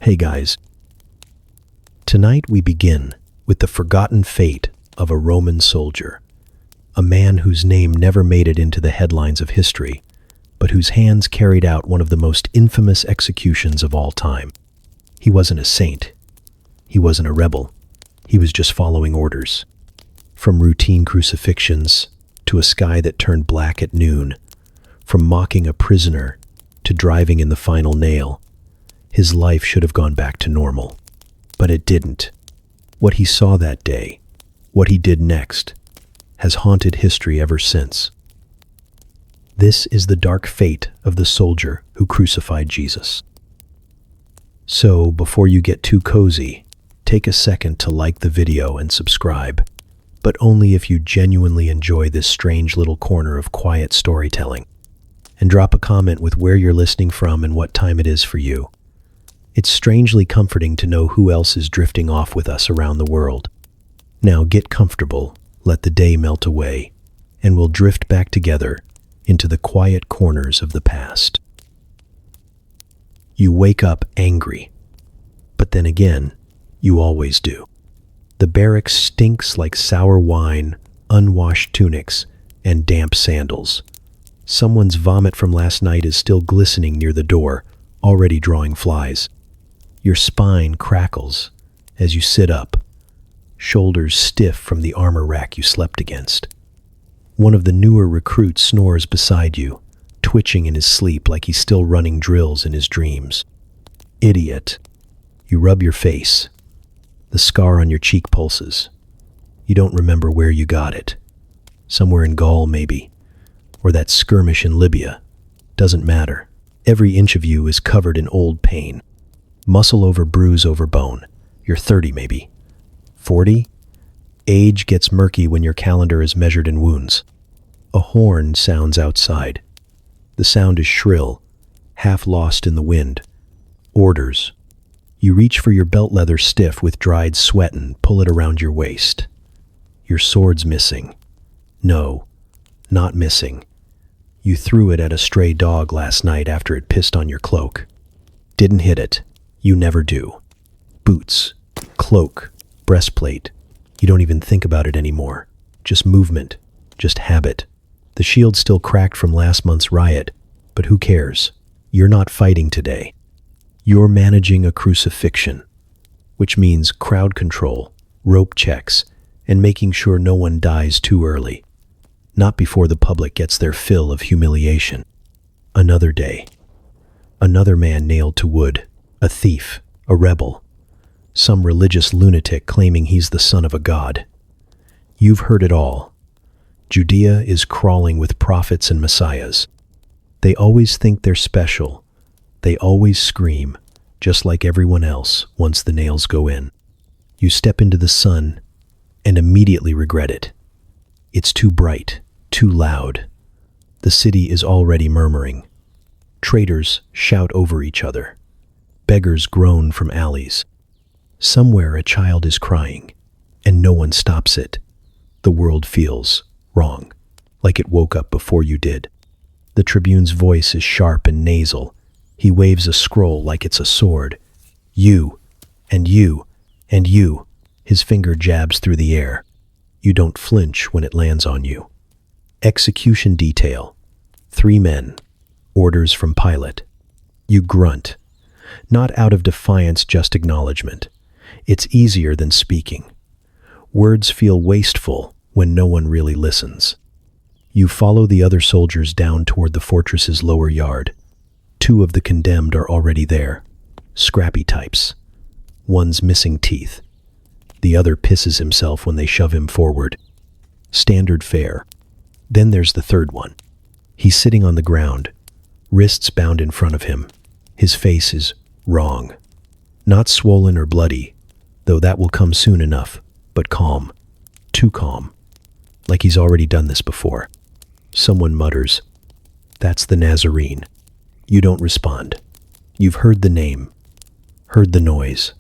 Hey guys, tonight we begin with the forgotten fate of a Roman soldier, a man whose name never made it into the headlines of history, but whose hands carried out one of the most infamous executions of all time. He wasn't a saint. He wasn't a rebel. He was just following orders. From routine crucifixions to a sky that turned black at noon, from mocking a prisoner to driving in the final nail, his life should have gone back to normal. But it didn't. What he saw that day, what he did next, has haunted history ever since. This is the dark fate of the soldier who crucified Jesus. So, before you get too cozy, take a second to like the video and subscribe, but only if you genuinely enjoy this strange little corner of quiet storytelling. And drop a comment with where you're listening from and what time it is for you. It's strangely comforting to know who else is drifting off with us around the world. Now get comfortable, let the day melt away, and we'll drift back together into the quiet corners of the past. You wake up angry, but then again, you always do. The barracks stinks like sour wine, unwashed tunics, and damp sandals. Someone's vomit from last night is still glistening near the door, already drawing flies. Your spine crackles as you sit up, shoulders stiff from the armor rack you slept against. One of the newer recruits snores beside you, twitching in his sleep like he's still running drills in his dreams. Idiot. You rub your face. The scar on your cheek pulses. You don't remember where you got it. Somewhere in Gaul, maybe. Or that skirmish in Libya. Doesn't matter. Every inch of you is covered in old pain. Muscle over bruise over bone. You're 30 maybe. 40? Age gets murky when your calendar is measured in wounds. A horn sounds outside. The sound is shrill, half lost in the wind. Orders. You reach for your belt leather stiff with dried sweat and pull it around your waist. Your sword's missing. No, not missing. You threw it at a stray dog last night after it pissed on your cloak. Didn't hit it. You never do. Boots, cloak, breastplate. You don't even think about it anymore. Just movement, just habit. The shield's still cracked from last month's riot, but who cares? You're not fighting today. You're managing a crucifixion, which means crowd control, rope checks, and making sure no one dies too early. Not before the public gets their fill of humiliation. Another day. Another man nailed to wood. A thief. A rebel. Some religious lunatic claiming he's the son of a god. You've heard it all. Judea is crawling with prophets and messiahs. They always think they're special. They always scream, just like everyone else once the nails go in. You step into the sun and immediately regret it. It's too bright, too loud. The city is already murmuring. Traitors shout over each other. Beggars groan from alleys. Somewhere a child is crying, and no one stops it. The world feels wrong, like it woke up before you did. The tribune's voice is sharp and nasal. He waves a scroll like it's a sword. You, and you, and you. His finger jabs through the air. You don't flinch when it lands on you. Execution detail. 3 men. Orders from Pilate. You grunt. Not out of defiance, just acknowledgement. It's easier than speaking. Words feel wasteful when no one really listens. You follow the other soldiers down toward the fortress's lower yard. 2 of the condemned are already there. Scrappy types. One's missing teeth. The other pisses himself when they shove him forward. Standard fare. Then there's the 3rd one. He's sitting on the ground, wrists bound in front of him. His face is wrong. Not swollen or bloody, though that will come soon enough, but calm. Too calm. Like he's already done this before. Someone mutters, "That's the Nazarene." You don't respond. You've heard the name, heard the noise.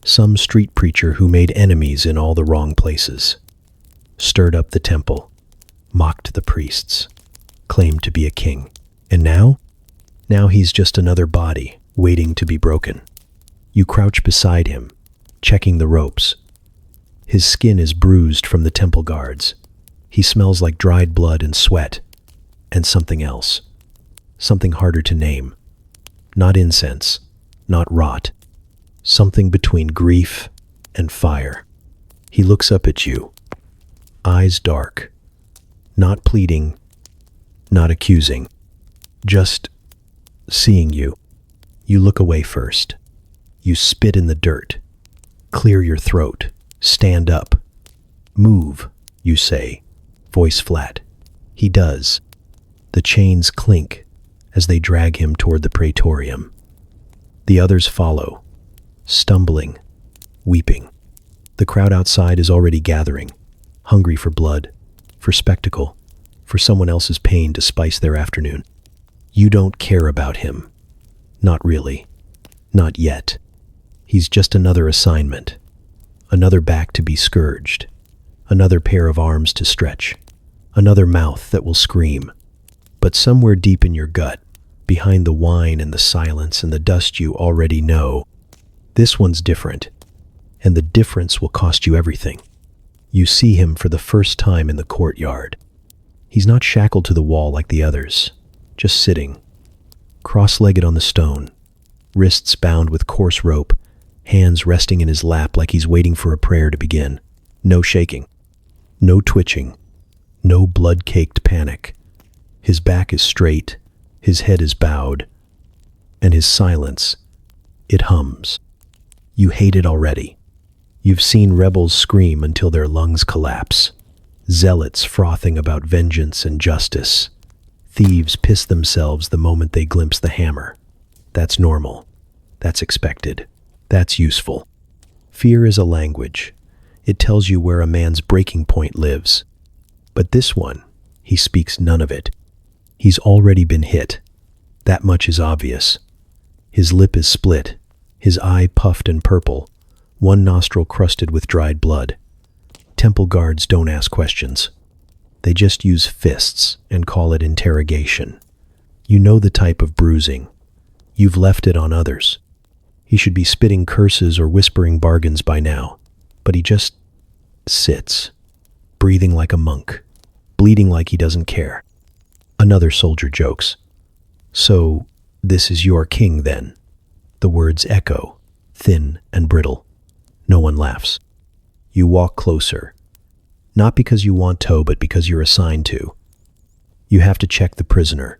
Some street preacher who made enemies in all the wrong places. Stirred up the temple, mocked the priests, claimed to be a king. And now? Now he's just another body waiting to be broken. You crouch beside him, checking the ropes. His skin is bruised from the temple guards. He smells like dried blood and sweat, and something else. Something harder to name. Not incense, not rot. Something between grief and fire. He looks up at you, eyes dark, not pleading, not accusing, just seeing you. You look away first. You spit in the dirt, clear your throat, stand up. Move, you say, voice flat. He does. The chains clink as they drag him toward the praetorium. The others follow, stumbling, weeping. The crowd outside is already gathering, hungry for blood, for spectacle, for someone else's pain to spice their afternoon. You don't care about him. Not really. Not yet. He's just another assignment, another back to be scourged, another pair of arms to stretch, another mouth that will scream. But somewhere deep in your gut, behind the wine and the silence and the dust you already know, this one's different, and the difference will cost you everything. You see him for the first time in the courtyard. He's not shackled to the wall like the others, just sitting, cross-legged on the stone, wrists bound with coarse rope, hands resting in his lap like he's waiting for a prayer to begin. No shaking, no twitching, no blood-caked panic. His back is straight, his head is bowed, and his silence, it hums. You hate it already. You've seen rebels scream until their lungs collapse, zealots frothing about vengeance and justice. Thieves piss themselves the moment they glimpse the hammer. That's normal. That's expected. That's useful. Fear is a language. It tells you where a man's breaking point lives. But this one, he speaks none of it. He's already been hit. That much is obvious. His lip is split, his eye puffed and purple, one nostril crusted with dried blood. Temple guards don't ask questions. They just use fists and call it interrogation. You know the type of bruising. You've left it on others. He should be spitting curses or whispering bargains by now, but he just sits, breathing like a monk, bleeding like he doesn't care. Another soldier jokes. So, this is your king then? The words echo, thin and brittle. No one laughs. You walk closer, not because you want to, but because you're assigned to. You have to check the prisoner.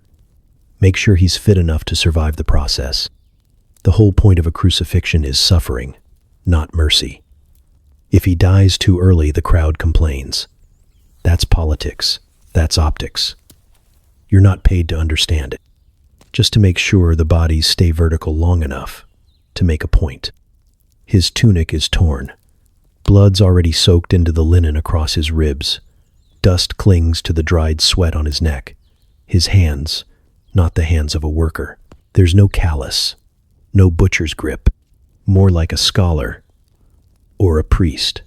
Make sure he's fit enough to survive the process. The whole point of a crucifixion is suffering, not mercy. If he dies too early, the crowd complains. That's politics. That's optics. You're not paid to understand it, just to make sure the bodies stay vertical long enough to make a point. His tunic is torn. Blood's already soaked into the linen across his ribs. Dust clings to the dried sweat on his neck. His hands, not the hands of a worker. There's no callus, no butcher's grip, more like a scholar or a priest.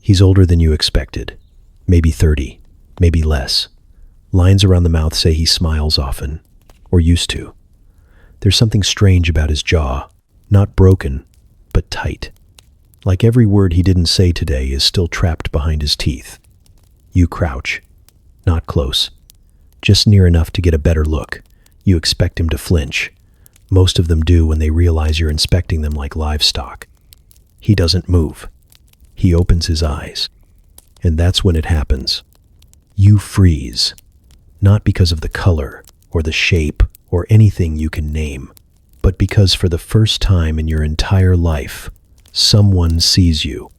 He's older than you expected, maybe 30, maybe less. Lines around the mouth say he smiles often, or used to. There's something strange about his jaw, not broken, but tight. Like every word he didn't say today is still trapped behind his teeth. You crouch, not close, just near enough to get a better look. You expect him to flinch. Most of them do when they realize you're inspecting them like livestock. He doesn't move. He opens his eyes. And that's when it happens. You freeze. Not because of the color, or the shape, or anything you can name, but because for the first time in your entire life, someone sees you.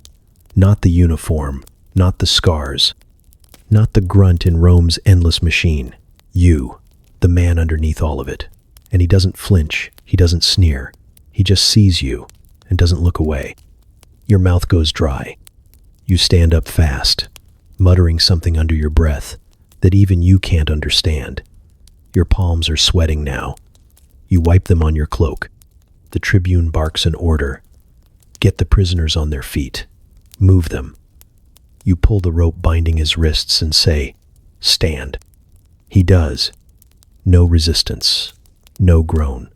Not the uniform, not the scars, not the grunt in Rome's endless machine. You, the man underneath all of it. And he doesn't flinch, he doesn't sneer. He just sees you and doesn't look away. Your mouth goes dry. You stand up fast, muttering something under your breath that even you can't understand. Your palms are sweating now. You wipe them on your cloak. The tribune barks an order. Get the prisoners on their feet. Move them. You pull the rope binding his wrists and say, "Stand." He does. No resistance. No groan.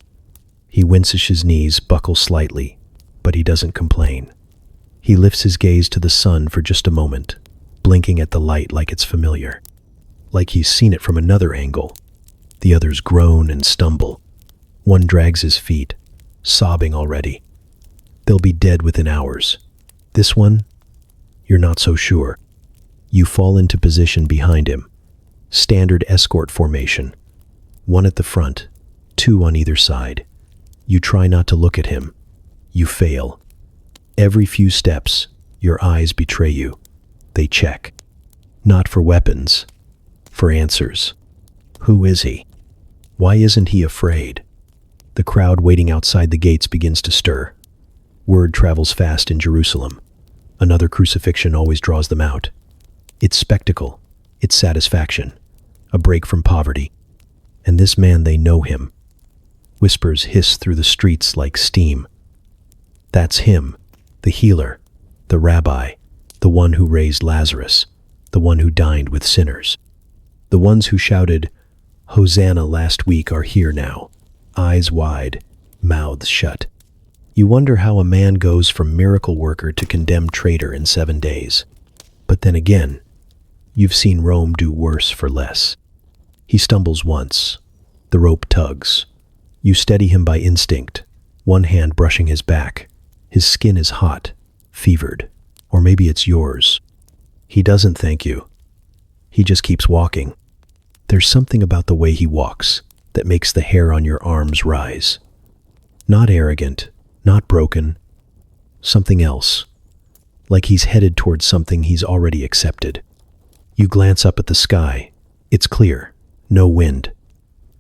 He winces his knees, buckles slightly, But he doesn't complain. He lifts his gaze to the sun for just a moment, blinking at the light like it's familiar, like he's seen it from another angle. The others groan and stumble. One drags his feet, sobbing already. They'll be dead within hours. This one, you're not so sure. You fall into position behind him. Standard escort formation. One at the front, two on either side. You try not to look at him. You fail. Every few steps, your eyes betray you. They check. Not for weapons, for answers. Who is he? Why isn't he afraid? The crowd waiting outside the gates begins to stir. Word travels fast in Jerusalem. Another crucifixion always draws them out. It's spectacle. It's satisfaction. A break from poverty. And this man, they know him. Whispers hiss through the streets like steam. That's him, the healer, the rabbi, the one who raised Lazarus, the one who dined with sinners. The ones who shouted, Hosanna last week are here now, eyes wide, mouths shut. You wonder how a man goes from miracle worker to condemned traitor in 7 days. But then again, you've seen Rome do worse for less. He stumbles once. The rope tugs. You steady him by instinct, one hand brushing his back. His skin is hot, fevered, or maybe it's yours. He doesn't thank you. He just keeps walking. There's something about the way he walks that makes the hair on your arms rise. Not arrogant, not broken, something else. Like he's headed towards something he's already accepted. You glance up at the sky. It's clear, no wind.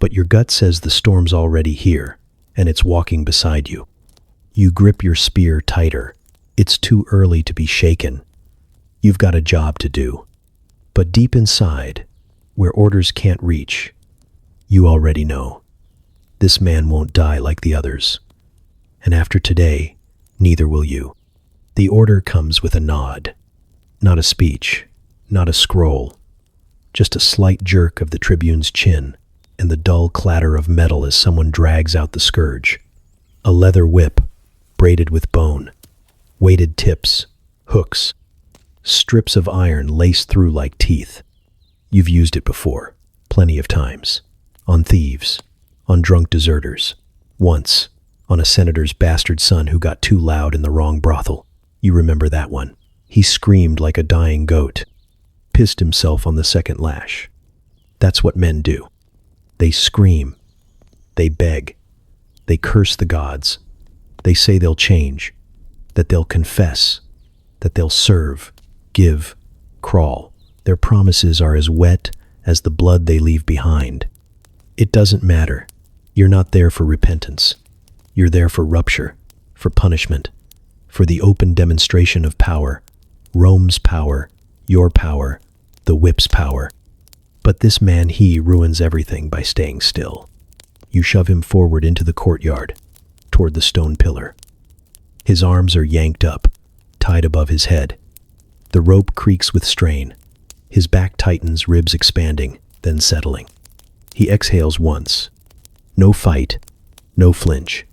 But your gut says the storm's already here, and it's walking beside you. You grip your spear tighter. It's too early to be shaken. You've got a job to do. But deep inside, where orders can't reach, you already know. This man won't die like the others. And after today, neither will you. The order comes with a nod. Not a speech, not a scroll. Just a slight jerk of the tribune's chin and the dull clatter of metal as someone drags out the scourge. A leather whip, braided with bone, weighted tips, hooks, strips of iron laced through like teeth. You've used it before, plenty of times. On thieves, on drunk deserters. Once, on a senator's bastard son who got too loud in the wrong brothel. You remember that one. He screamed like a dying goat, pissed himself on the second lash. That's what men do. They scream. They beg. They curse the gods. They say they'll change, that they'll confess, that they'll serve, give, crawl. Their promises are as wet as the blood they leave behind. It doesn't matter. You're not there for repentance. You're there for rupture, for punishment, for the open demonstration of power. Rome's power, your power, the whip's power. But this man, he ruins everything by staying still. You shove him forward into the courtyard, toward the stone pillar. His arms are yanked up, tied above his head. The rope creaks with strain. His back tightens, ribs expanding, then settling. He exhales once. No fight, no flinch,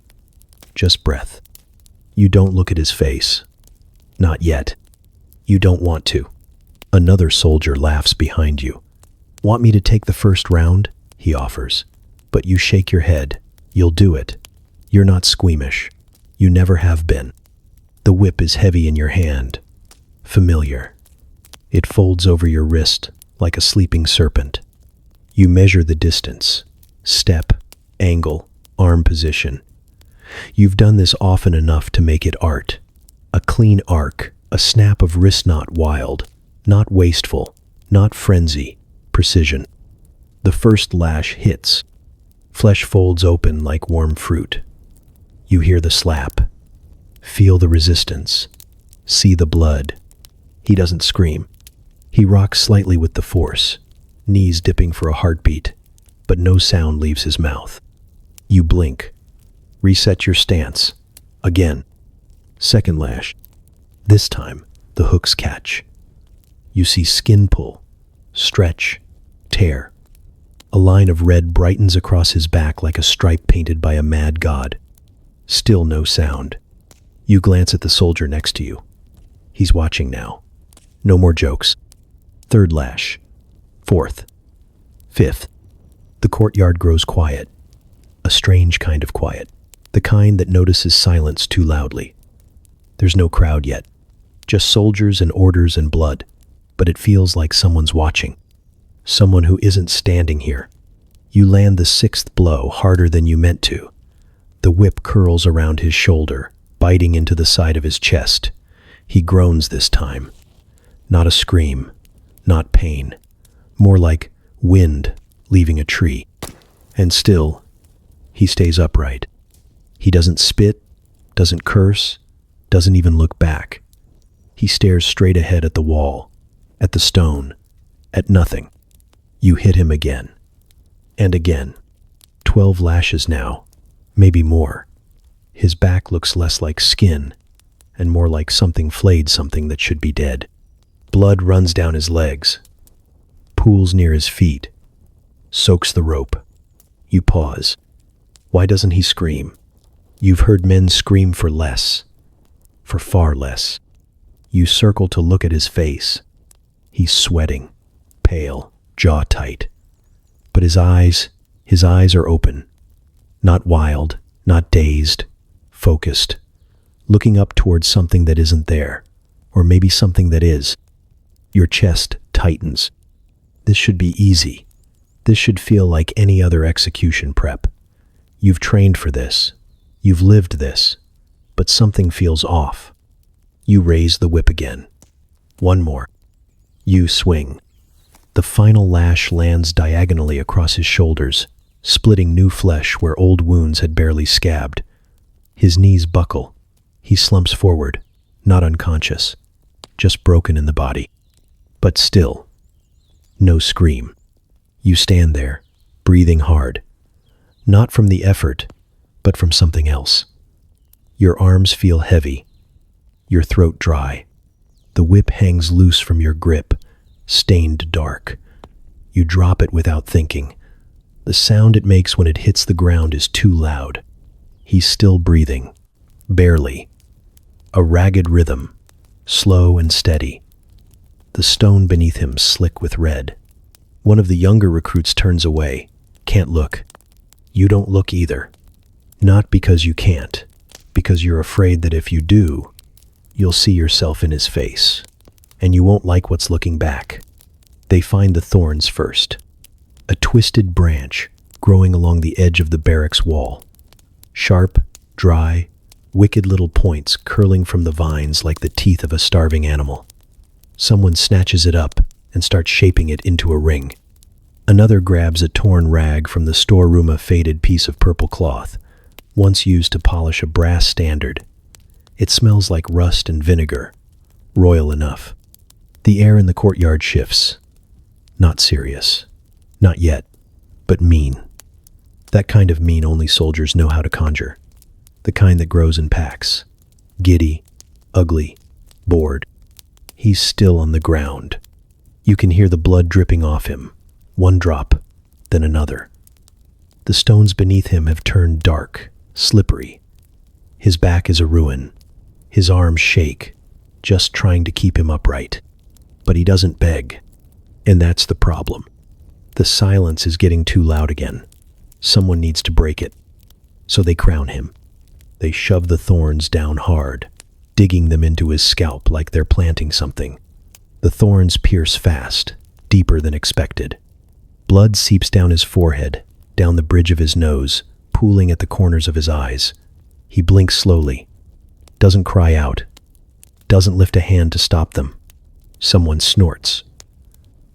just breath. You don't look at his face. Not yet. You don't want to. Another soldier laughs behind you. Want me to take the first round? He offers. But you shake your head. You'll do it. You're not squeamish. You never have been. The whip is heavy in your hand. Familiar. It folds over your wrist like a sleeping serpent. You measure the distance. Step, angle, arm position. You've done this often enough to make it art. A clean arc, a snap of wrist, not wild, not wasteful, not frenzy, precision. The first lash hits. Flesh folds open like warm fruit. You hear the slap. Feel the resistance. See the blood. He doesn't scream. He rocks slightly with the force, knees dipping for a heartbeat, but no sound leaves his mouth. You blink. Reset your stance. Again. Second lash. This time, the hooks catch. You see skin pull, stretch, tear. A line of red brightens across his back like a stripe painted by a mad god. Still no sound. You glance at the soldier next to you. He's watching now. No more jokes. Third lash. Fourth. Fifth. The courtyard grows quiet. A strange kind of quiet. The kind that notices silence too loudly. There's no crowd yet. Just soldiers and orders and blood. But it feels like someone's watching. Someone who isn't standing here. You land the sixth blow harder than you meant to. The whip curls around his shoulder, biting into the side of his chest. He groans this time. Not a scream, not pain. More like wind leaving a tree. And still, he stays upright. He doesn't spit, doesn't curse, doesn't even look back. He stares straight ahead at the wall, at the stone, at nothing. You hit him again. And again. 12 lashes now, maybe more. His back looks less like skin, and more like something flayed something that should be dead. Blood runs down his legs, pools near his feet, soaks the rope. You pause. Why doesn't he scream? You've heard men scream for less, for far less. You circle to look at his face. He's sweating, pale, jaw tight. But his eyes are open. Not wild, not dazed, focused. Looking up towards something that isn't there, or maybe something that is. Your chest tightens. This should be easy. This should feel like any other execution prep. You've trained for this. You've lived this. But something feels off. You raise the whip again. One more. You swing. The final lash lands diagonally across his shoulders, splitting new flesh where old wounds had barely scabbed. His knees buckle. He slumps forward, not unconscious, just broken in the body. But still, no scream. You stand there, breathing hard. Not from the effort, but from something else. Your arms feel heavy, your throat dry. The whip hangs loose from your grip, stained dark. You drop it without thinking. The sound it makes when it hits the ground is too loud. He's still breathing, barely. A ragged rhythm, slow and steady. The stone beneath him slick with red. One of the younger recruits turns away, can't look. You don't look either. Not because you can't, because you're afraid that if you do, you'll see yourself in his face, and you won't like what's looking back. They find the thorns first. A twisted branch growing along the edge of the barracks wall. Sharp, dry, wicked little points curling from the vines like the teeth of a starving animal. Someone snatches it up and starts shaping it into a ring. Another grabs a torn rag from the storeroom, a faded piece of purple cloth, once used to polish a brass standard. It smells like rust and vinegar, royal enough. The air in the courtyard shifts. Not serious. Not yet, but mean. That kind of mean only soldiers know how to conjure. The kind that grows in packs. Giddy, ugly, bored. He's still on the ground. You can hear the blood dripping off him. One drop, then another. The stones beneath him have turned dark, slippery. His back is a ruin. His arms shake, just trying to keep him upright. But he doesn't beg. And that's the problem. The silence is getting too loud again. Someone needs to break it. So they crown him. They shove the thorns down hard, digging them into his scalp like they're planting something. The thorns pierce fast, deeper than expected. Blood seeps down his forehead, down the bridge of his nose, pooling at the corners of his eyes. He blinks slowly, doesn't cry out, doesn't lift a hand to stop them. Someone snorts.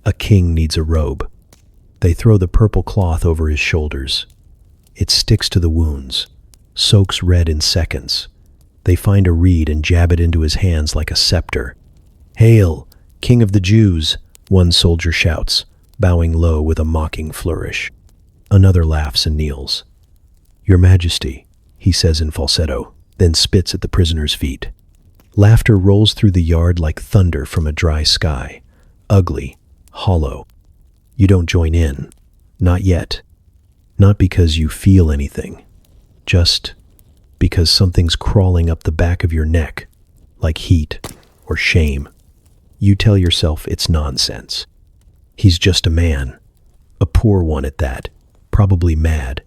A king needs a robe. They throw the purple cloth over his shoulders. It sticks to the wounds, soaks red in seconds. They find a reed and jab it into his hands like a scepter. "Hail, King of the Jews," one soldier shouts, bowing low with a mocking flourish. Another laughs and kneels. "Your Majesty," he says in falsetto, then spits at the prisoner's feet. Laughter rolls through the yard like thunder from a dry sky, ugly, hollow. You don't join in, not yet. Not because you feel anything, just because something's crawling up the back of your neck, like heat or shame. You tell yourself it's nonsense. He's just a man, a poor one at that, probably mad,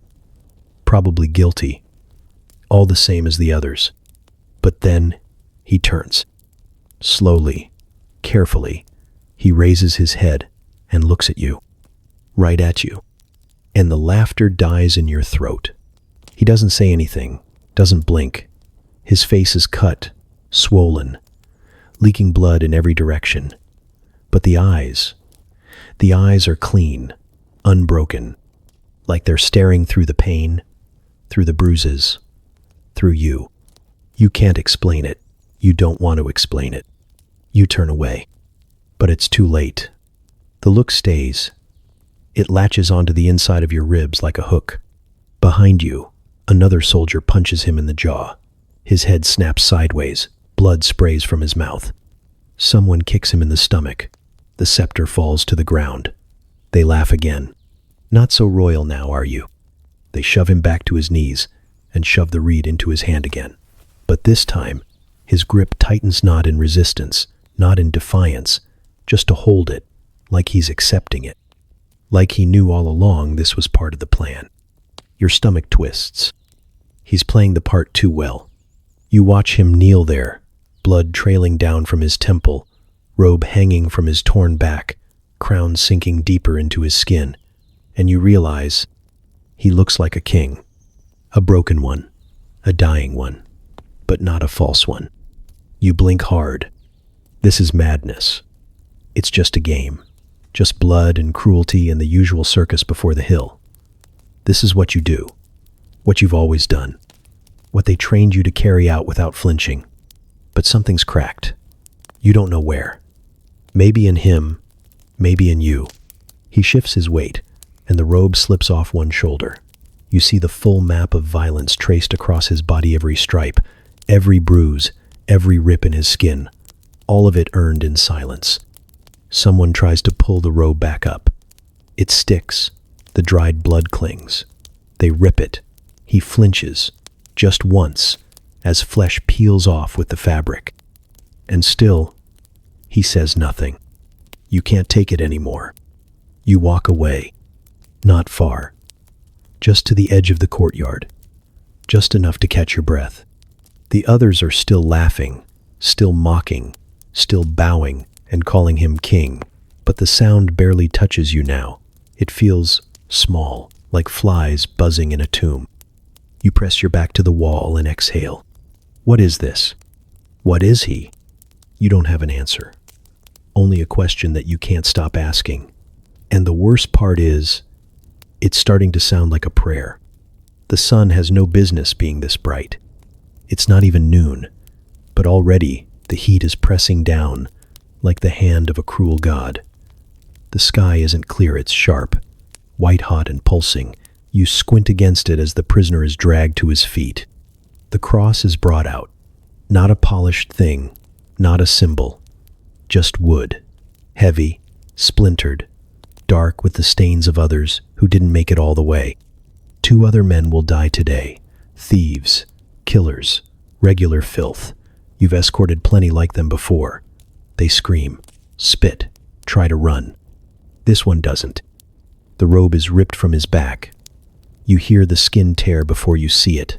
probably guilty, all the same as the others. But then he turns. Slowly, carefully, he raises his head and looks at you, right at you, and the laughter dies in your throat. He doesn't say anything, doesn't blink. His face is cut, swollen, leaking blood in every direction. But the eyes are clean, unbroken, like they're staring through the pain, through the bruises, through you. You can't explain it. You don't want to explain it. You turn away. But it's too late. The look stays. It latches onto the inside of your ribs like a hook. Behind you, another soldier punches him in the jaw. His head snaps sideways. Blood sprays from his mouth. Someone kicks him in the stomach. The scepter falls to the ground. They laugh again. Not so royal now, are you? They shove him back to his knees and shove the reed into his hand again. But this time, his grip tightens not in resistance, not in defiance, just to hold it, like he's accepting it. Like he knew all along this was part of the plan. Your stomach twists. He's playing the part too well. You watch him kneel there, blood trailing down from his temple, robe hanging from his torn back, crown sinking deeper into his skin, and you realize he looks like a king, a broken one, a dying one, but not a false one. You blink hard. This is madness. It's just a game, just blood and cruelty and the usual circus before the hill. This is what you do, what you've always done, what they trained you to carry out without flinching. But something's cracked. You don't know where. Maybe in him, maybe in you. He shifts his weight, and the robe slips off one shoulder. You see the full map of violence traced across his body, every stripe, every bruise, every rip in his skin, all of it earned in silence. Someone tries to pull the robe back up. It sticks. The dried blood clings. They rip it. He flinches, just once, as flesh peels off with the fabric. And still, he says nothing. You can't take it anymore. You walk away. Not far. Just to the edge of the courtyard. Just enough to catch your breath. The others are still laughing, still mocking, still bowing and calling him king. But the sound barely touches you now. It feels small, like flies buzzing in a tomb. You press your back to the wall and exhale. What is this? What is he? You don't have an answer. Only a question that you can't stop asking. And the worst part is, it's starting to sound like a prayer. The sun has no business being this bright. It's not even noon, but already the heat is pressing down like the hand of a cruel god. The sky isn't clear, it's sharp, white-hot and pulsing. You squint against it as the prisoner is dragged to his feet. The cross is brought out. Not a polished thing, not a symbol. Just wood. Heavy, splintered, dark with the stains of others who didn't make it all the way. 2 other men will die today. Thieves, killers, regular filth. You've escorted plenty like them before. They scream, spit, try to run. This one doesn't. The robe is ripped from his back. You hear the skin tear before you see it.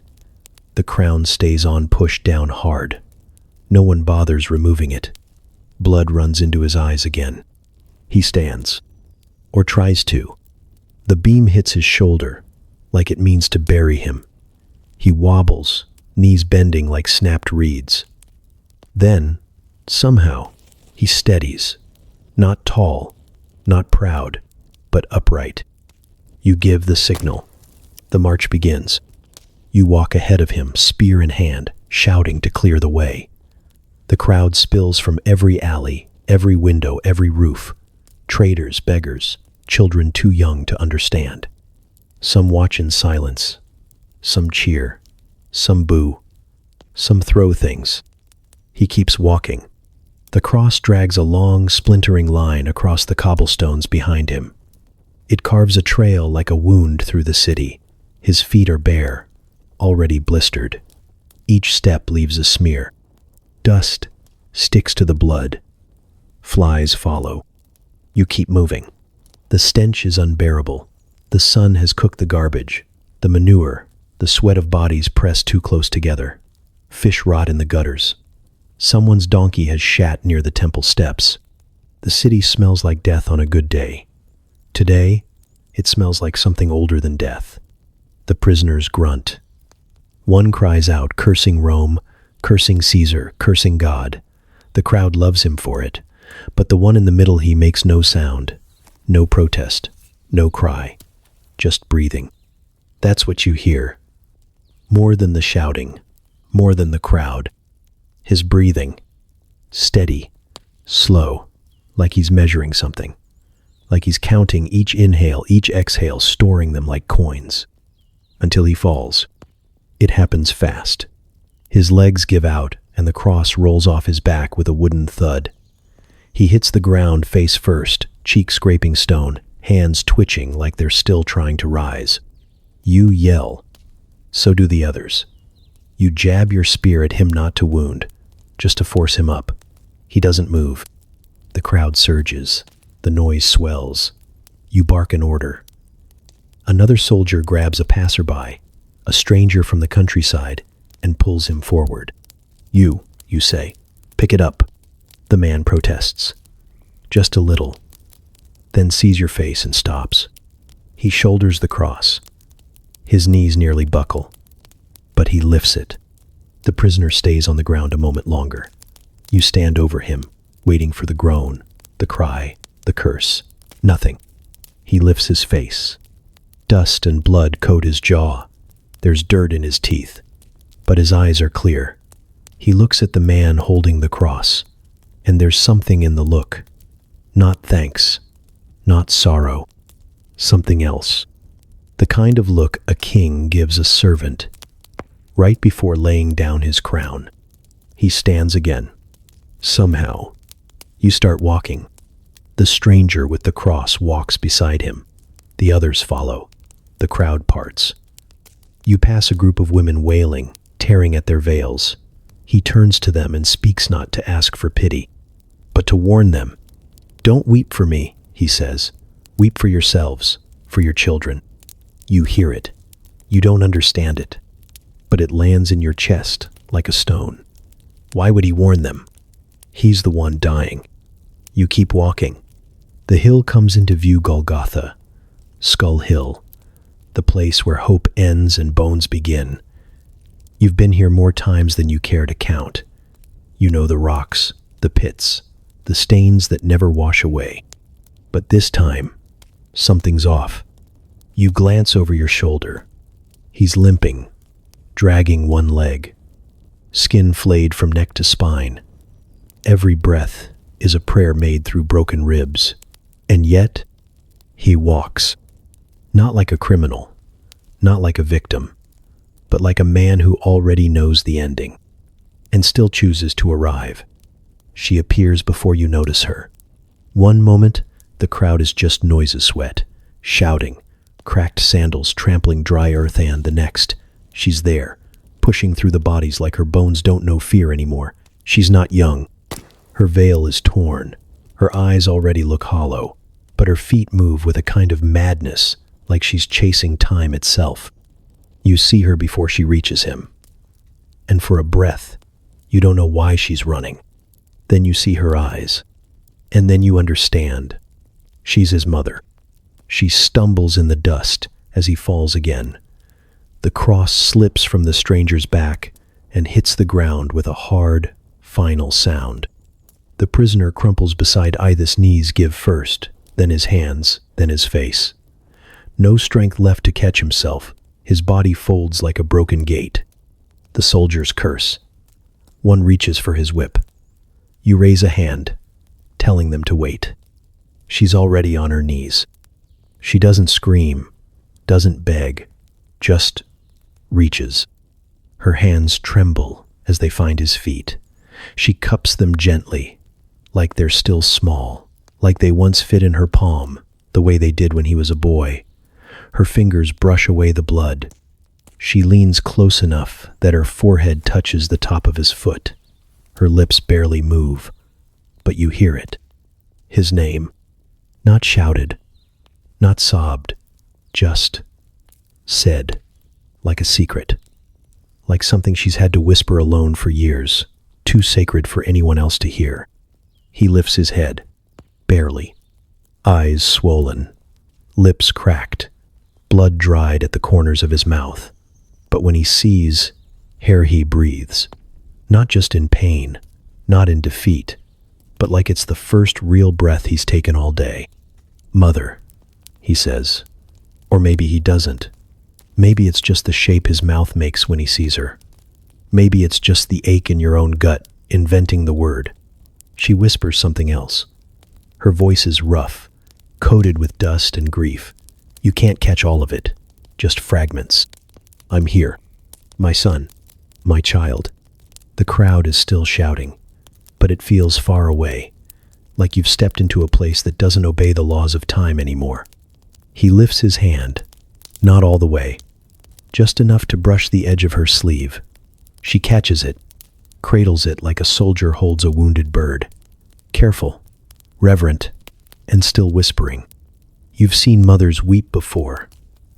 The crown stays on, pushed down hard. No one bothers removing it. Blood runs into his eyes again. He stands, or tries to. The beam hits his shoulder, like it means to bury him. He wobbles, knees bending like snapped reeds. Then, somehow, he steadies. Not tall, not proud, but upright. You give the signal. The march begins. You walk ahead of him, spear in hand, shouting to clear the way. The crowd spills from every alley, every window, every roof. Traders, beggars, children too young to understand. Some watch in silence. Some cheer. Some boo. Some throw things. He keeps walking. The cross drags a long, splintering line across the cobblestones behind him. It carves a trail like a wound through the city. His feet are bare, already blistered. Each step leaves a smear. Dust sticks to the blood. Flies follow. You keep moving. The stench is unbearable. The sun has cooked the garbage, the manure, the sweat of bodies pressed too close together. Fish rot in the gutters. Someone's donkey has shat near the temple steps. The city smells like death on a good day. Today, it smells like something older than death. The prisoners grunt. One cries out, cursing Rome, cursing Caesar, cursing God. The crowd loves him for it, but the one in the middle, he makes no sound, no protest, no cry, just breathing. That's what you hear. More than the shouting, more than the crowd. His breathing, steady, slow, like he's measuring something, like he's counting each inhale, each exhale, storing them like coins. Until he falls. It happens fast. His legs give out, and the cross rolls off his back with a wooden thud. He hits the ground face first, cheek scraping stone, hands twitching like they're still trying to rise. You yell. So do the others. You jab your spear at him not to wound, just to force him up. He doesn't move. The crowd surges. The noise swells. You bark an order. Another soldier grabs a passerby, a stranger from the countryside, and pulls him forward. You say, pick it up. The man protests. Just a little. Then sees your face and stops. He shoulders the cross. His knees nearly buckle, but he lifts it. The prisoner stays on the ground a moment longer. You stand over him, waiting for the groan, the cry, the curse. Nothing. He lifts his face. Dust and blood coat his jaw. There's dirt in his teeth, but his eyes are clear. He looks at the man holding the cross, and there's something in the look. Not thanks, not sorrow, something else. The kind of look a king gives a servant, right before laying down his crown. He stands again. Somehow, you start walking. The stranger with the cross walks beside him. The others follow. The crowd parts. You pass a group of women wailing, tearing at their veils. He turns to them and speaks not to ask for pity, but to warn them. Don't weep for me, he says. Weep for yourselves, for your children. You hear it. You don't understand it, but it lands in your chest like a stone. Why would he warn them? He's the one dying. You keep walking. The hill comes into view, Golgotha, Skull Hill, the place where hope ends and bones begin. You've been here more times than you care to count. You know the rocks, the pits, the stains that never wash away. But this time, something's off. You glance over your shoulder. He's limping, dragging one leg, skin flayed from neck to spine. Every breath is a prayer made through broken ribs. And yet, he walks. Not like a criminal, not like a victim, but like a man who already knows the ending, and still chooses to arrive. She appears before you notice her. One moment, the crowd is just noises sweat, shouting, cracked sandals trampling dry earth, and the next, she's there, pushing through the bodies like her bones don't know fear anymore. She's not young. Her veil is torn. Her eyes already look hollow, but her feet move with a kind of madness, like she's chasing time itself. You see her before she reaches him, and for a breath, you don't know why she's running. Then you see her eyes, and then you understand. She's his mother. She stumbles in the dust as he falls again. The cross slips from the stranger's back and hits the ground with a hard, final sound. The prisoner crumples beside Idith's knees give first, then his hands, then his face. No strength left to catch himself. His body folds like a broken gate. The soldiers curse. One reaches for his whip. You raise a hand, telling them to wait. She's already on her knees. She doesn't scream, doesn't beg, just reaches. Her hands tremble as they find his feet. She cups them gently, like they're still small, like they once fit in her palm, the way they did when he was a boy. Her fingers brush away the blood. She leans close enough that her forehead touches the top of his foot. Her lips barely move, but you hear it. His name. Not shouted, not sobbed, just said, like a secret. Like something she's had to whisper alone for years, too sacred for anyone else to hear. He lifts his head, barely. Eyes swollen, lips cracked, blood dried at the corners of his mouth. But when he sees her, he breathes. Not just in pain, not in defeat, but like it's the first real breath he's taken all day. Mother, he says. Or maybe he doesn't. Maybe it's just the shape his mouth makes when he sees her. Maybe it's just the ache in your own gut, inventing the word. She whispers something else. Her voice is rough, coated with dust and grief. You can't catch all of it, just fragments. I'm here. My son. My child. The crowd is still shouting, but it feels far away, like you've stepped into a place that doesn't obey the laws of time anymore. He lifts his hand, not all the way, just enough to brush the edge of her sleeve. She catches it, cradles it like a soldier holds a wounded bird. Careful, reverent, and still whispering. You've seen mothers weep before.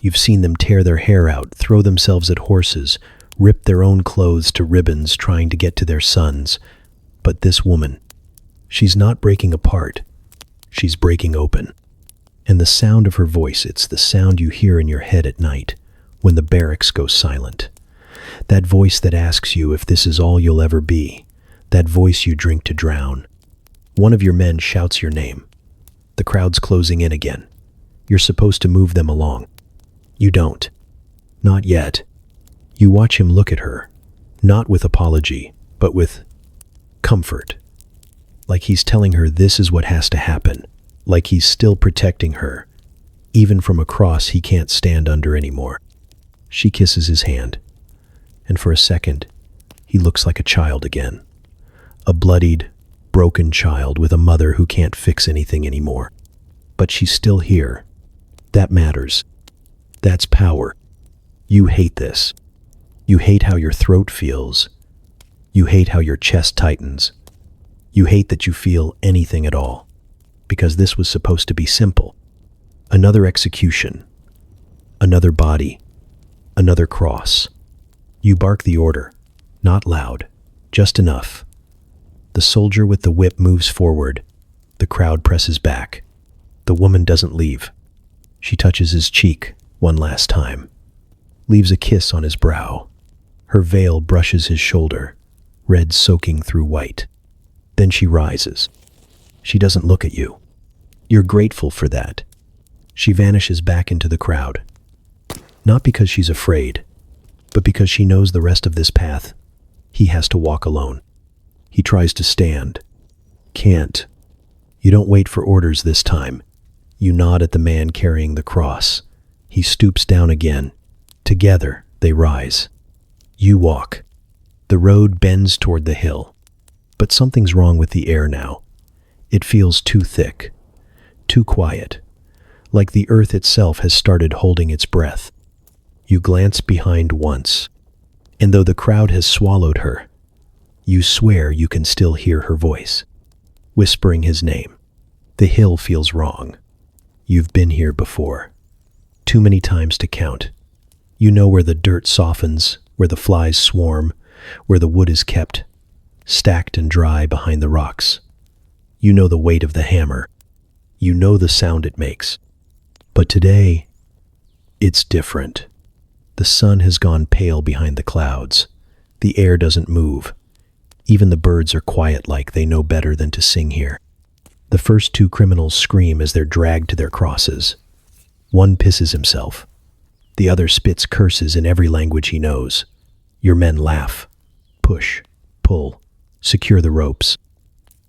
You've seen them tear their hair out, throw themselves at horses, rip their own clothes to ribbons trying to get to their sons. But this woman, she's not breaking apart. She's breaking open. And the sound of her voice, it's the sound you hear in your head at night when the barracks go silent. That voice that asks you if this is all you'll ever be. That voice you drink to drown. One of your men shouts your name. The crowd's closing in again. You're supposed to move them along. You don't. Not yet. You watch him look at her, not with apology, but with comfort. Like he's telling her this is what has to happen. Like he's still protecting her, even from a cross he can't stand under anymore. She kisses his hand, and for a second, he looks like a child again. A bloodied, broken child with a mother who can't fix anything anymore. But she's still here. That matters. That's power. You hate this. You hate how your throat feels. You hate how your chest tightens. You hate that you feel anything at all. Because this was supposed to be simple. Another execution. Another body. Another cross. You bark the order. Not loud. Just enough. The soldier with the whip moves forward. The crowd presses back. The woman doesn't leave. She touches his cheek one last time. Leaves a kiss on his brow. Her veil brushes his shoulder, red soaking through white. Then she rises. She doesn't look at you. You're grateful for that. She vanishes back into the crowd. Not because she's afraid, but because she knows the rest of this path he has to walk alone. He tries to stand. Can't. You don't wait for orders this time. You nod at the man carrying the cross. He stoops down again. Together, they rise. You walk. The road bends toward the hill. But something's wrong with the air now. It feels too thick, too quiet, like the earth itself has started holding its breath. You glance behind once, and though the crowd has swallowed her, you swear you can still hear her voice, whispering his name. The hill feels wrong. You've been here before, too many times to count. You know where the dirt softens, where the flies swarm, where the wood is kept, stacked and dry behind the rocks. You know the weight of the hammer. You know the sound it makes. But today, it's different. The sun has gone pale behind the clouds. The air doesn't move. Even the birds are quiet, like they know better than to sing here. The first two criminals scream as they're dragged to their crosses. One pisses himself. The other spits curses in every language he knows. Your men laugh. Push, pull, secure the ropes.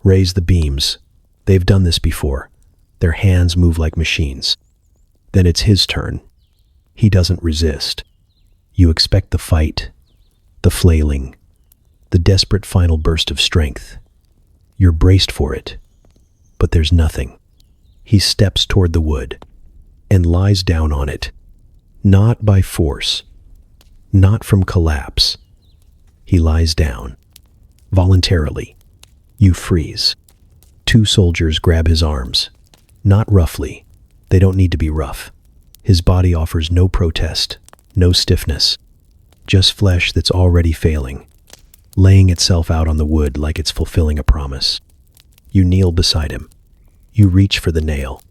Raise the beams. They've done this before. Their hands move like machines. Then it's his turn. He doesn't resist. You expect the fight, the flailing, the desperate final burst of strength. You're braced for it, but there's nothing. He steps toward the wood and lies down on it, not by force, not from collapse. He lies down. Voluntarily. You freeze. Two soldiers grab his arms. Not roughly. They don't need to be rough. His body offers no protest, no stiffness. Just flesh that's already failing, laying itself out on the wood like it's fulfilling a promise. You kneel beside him. You reach for the nail.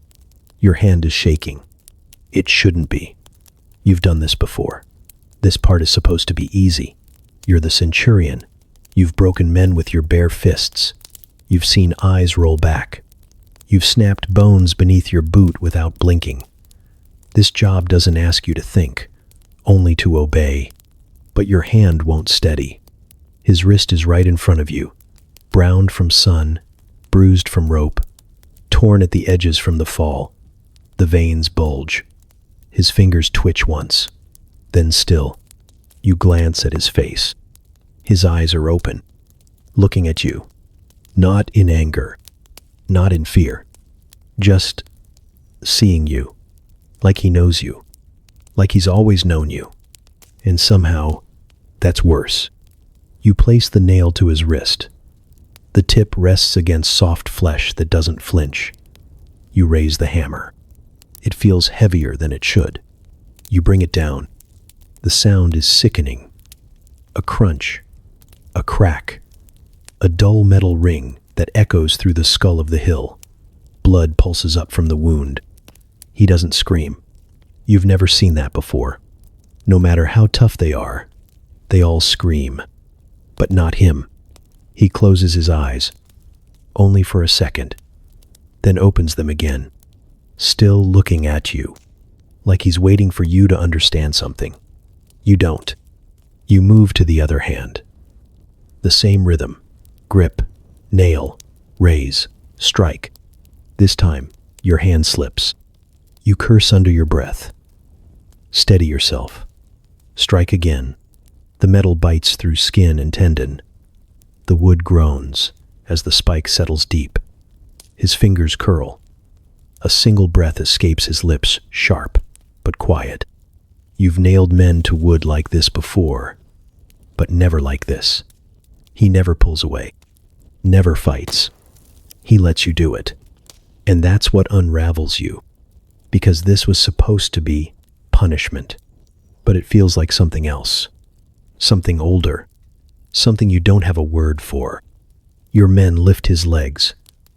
Your hand is shaking. It shouldn't be. You've done this before. This part is supposed to be easy. You're the centurion. You've broken men with your bare fists. You've seen eyes roll back. You've snapped bones beneath your boot without blinking. This job doesn't ask you to think, only to obey. But your hand won't steady. His wrist is right in front of you, browned from sun, bruised from rope, torn at the edges from the fall. The veins bulge. His fingers twitch once, then still. You glance at his face. His eyes are open, looking at you, not in anger, not in fear, just seeing you, like he knows you, like he's always known you. And somehow, that's worse. You place the nail to his wrist. The tip rests against soft flesh that doesn't flinch. You raise the hammer. It feels heavier than it should. You bring it down. The sound is sickening. A crunch, a crack, a dull metal ring that echoes through the skull of the hill. Blood pulses up from the wound. He doesn't scream. You've never seen that before. No matter how tough they are, they all scream. But not him. He closes his eyes, only for a second, then opens them again, still looking at you, like he's waiting for you to understand something. You don't. You move to the other hand. The same rhythm. Grip, nail, raise, strike. This time, your hand slips. You curse under your breath. Steady yourself. Strike again. The metal bites through skin and tendon. The wood groans as the spike settles deep. His fingers curl. A single breath escapes his lips, sharp but quiet. You've nailed men to wood like this before, but never like this. He never pulls away, never fights. He lets you do it. And that's what unravels you, because this was supposed to be punishment. But it feels like something else, something older, something you don't have a word for. Your men lift his legs,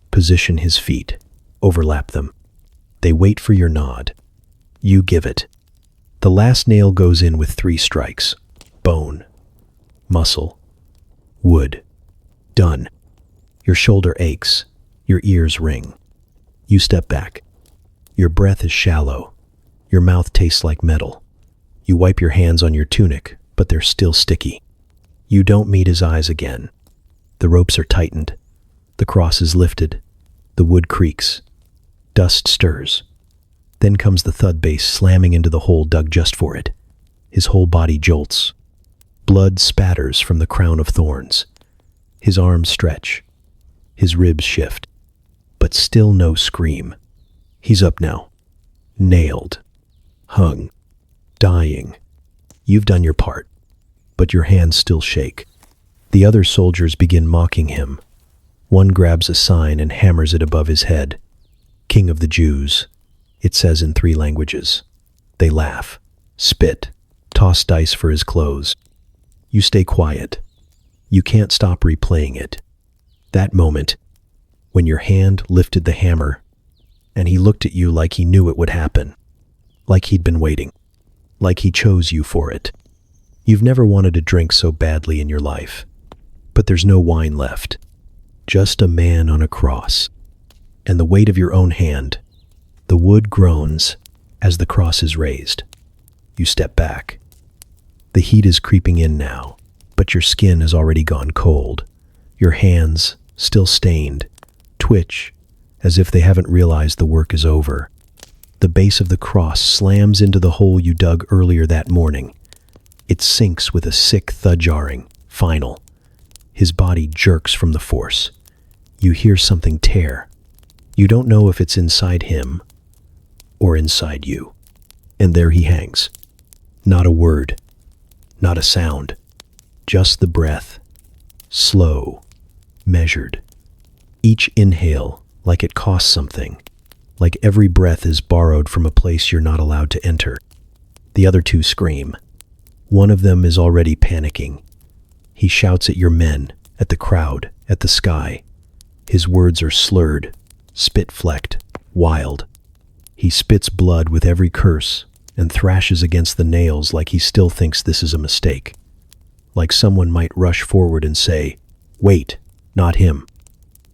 position his feet, overlap them. They wait for your nod. You give it. The last nail goes in with 3 strikes. Bone, muscle, wood. Done. Your shoulder aches. Your ears ring. You step back. Your breath is shallow. Your mouth tastes like metal. You wipe your hands on your tunic, but they're still sticky. You don't meet his eyes again. The ropes are tightened. The cross is lifted. The wood creaks. Dust stirs. Then comes the thud bass slamming into the hole dug just for it. His whole body jolts. Blood spatters from the crown of thorns. His arms stretch. His ribs shift. But still no scream. He's up now. Nailed. Hung. Dying. You've done your part, but your hands still shake. The other soldiers begin mocking him. One grabs a sign and hammers it above his head. King of the Jews, it says in 3 languages. They laugh, spit, toss dice for his clothes. You stay quiet. You can't stop replaying it. That moment, when your hand lifted the hammer, and he looked at you like he knew it would happen, like he'd been waiting, like he chose you for it. You've never wanted a drink so badly in your life, but there's no wine left. Just a man on a cross, and the weight of your own hand. The wood groans as the cross is raised. You step back. The heat is creeping in now, but your skin has already gone cold. Your hands, still stained, twitch as if they haven't realized the work is over. The base of the cross slams into the hole you dug earlier that morning. It sinks with a sick thud jarring, final. His body jerks from the force. You hear something tear. You don't know if it's inside him or inside you. And there he hangs. Not a word. not a sound, just the breath, slow, measured. Each inhale like it costs something, like every breath is borrowed from a place you're not allowed to enter. The other two scream. One of them is already panicking. He shouts at your men, at the crowd, at the sky. His words are slurred, spit-flecked, wild. He spits blood with every curse and thrashes against the nails like he still thinks this is a mistake. Like someone might rush forward and say, "Wait, not him."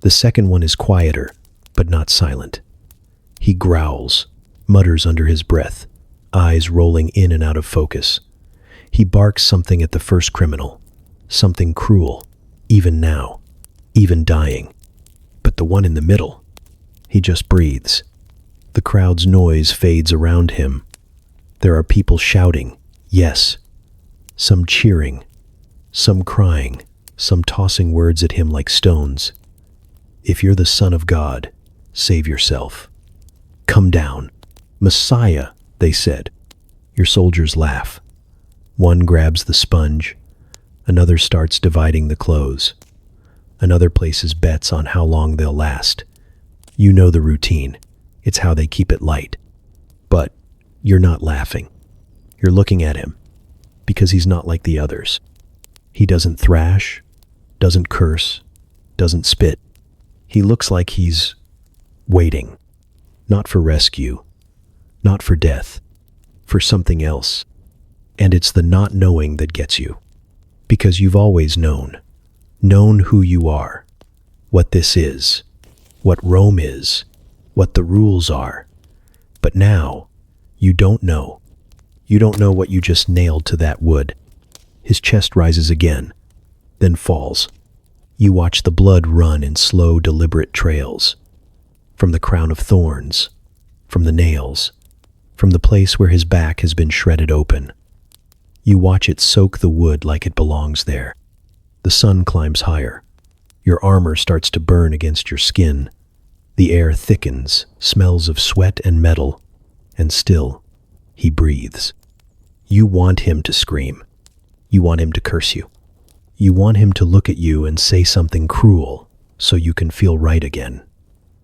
The second one is quieter, but not silent. He growls, mutters under his breath, eyes rolling in and out of focus. He barks something at the first criminal, something cruel, even now, even dying. But the one in the middle, he just breathes. The crowd's noise fades around him. There are people shouting, yes, some cheering, some crying, some tossing words at him like stones. If you're the Son of God, save yourself. Come down. Messiah, they said. Your soldiers laugh. One grabs the sponge. Another starts dividing the clothes. Another places bets on how long they'll last. You know the routine. It's how they keep it light. But you're not laughing. You're looking at him because he's not like the others. He doesn't thrash, doesn't curse, doesn't spit. He looks like he's waiting, not for rescue, not for death, for something else. And it's the not knowing that gets you, because you've always known who you are, what this is, what Rome is, what the rules are. But now, you don't know. You don't know what you just nailed to that wood. His chest rises again, then falls. You watch the blood run in slow, deliberate trails. From the crown of thorns, from the nails, from the place where his back has been shredded open. You watch it soak the wood like it belongs there. The sun climbs higher. Your armor starts to burn against your skin. The air thickens, smells of sweat and metal, and still, he breathes. You want him to scream. You want him to curse you. You want him to look at you and say something cruel so you can feel right again.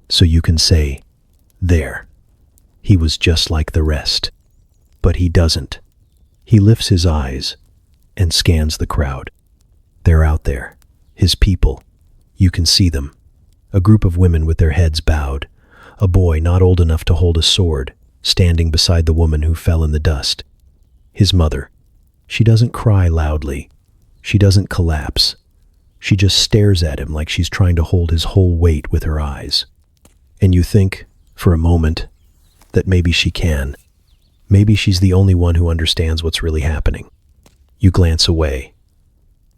So you can say, there, he was just like the rest. But he doesn't. He lifts his eyes and scans the crowd. They're out there, his people. You can see them. A group of women with their heads bowed. A boy not old enough to hold a sword, standing beside the woman who fell in the dust. His mother. She doesn't cry loudly. She doesn't collapse. She just stares at him like she's trying to hold his whole weight with her eyes. And you think, for a moment, that maybe she can. Maybe she's the only one who understands what's really happening. You glance away.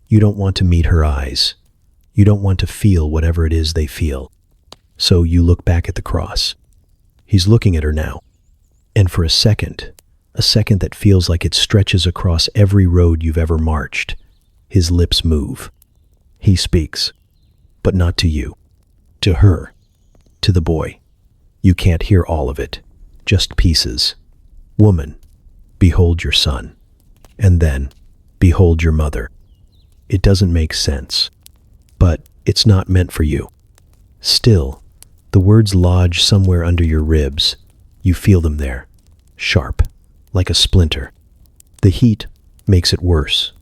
You don't want to meet her eyes. You don't want to feel whatever it is they feel. So you look back at the cross. He's looking at her now. And for a second that feels like it stretches across every road you've ever marched, his lips move. He speaks, but not to you. To her. To the boy. You can't hear all of it, just pieces. Woman, behold your son. And then, behold your mother. It doesn't make sense, but it's not meant for you. Still, the words lodge somewhere under your ribs. You feel them there, sharp, like a splinter. The heat makes it worse.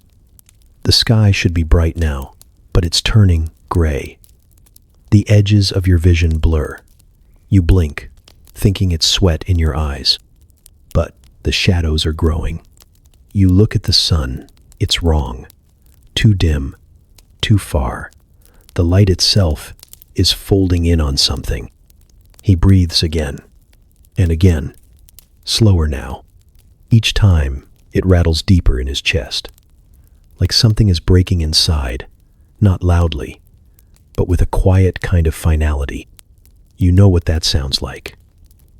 The sky should be bright now, but it's turning gray. The edges of your vision blur. You blink, thinking it's sweat in your eyes. But the shadows are growing. You look at the sun. It's wrong. Too dim. Too far. The light itself is folding in on something. He breathes again. And again. Slower now. Each time, it rattles deeper in his chest. Like something is breaking inside. Not loudly, but with a quiet kind of finality. You know what that sounds like.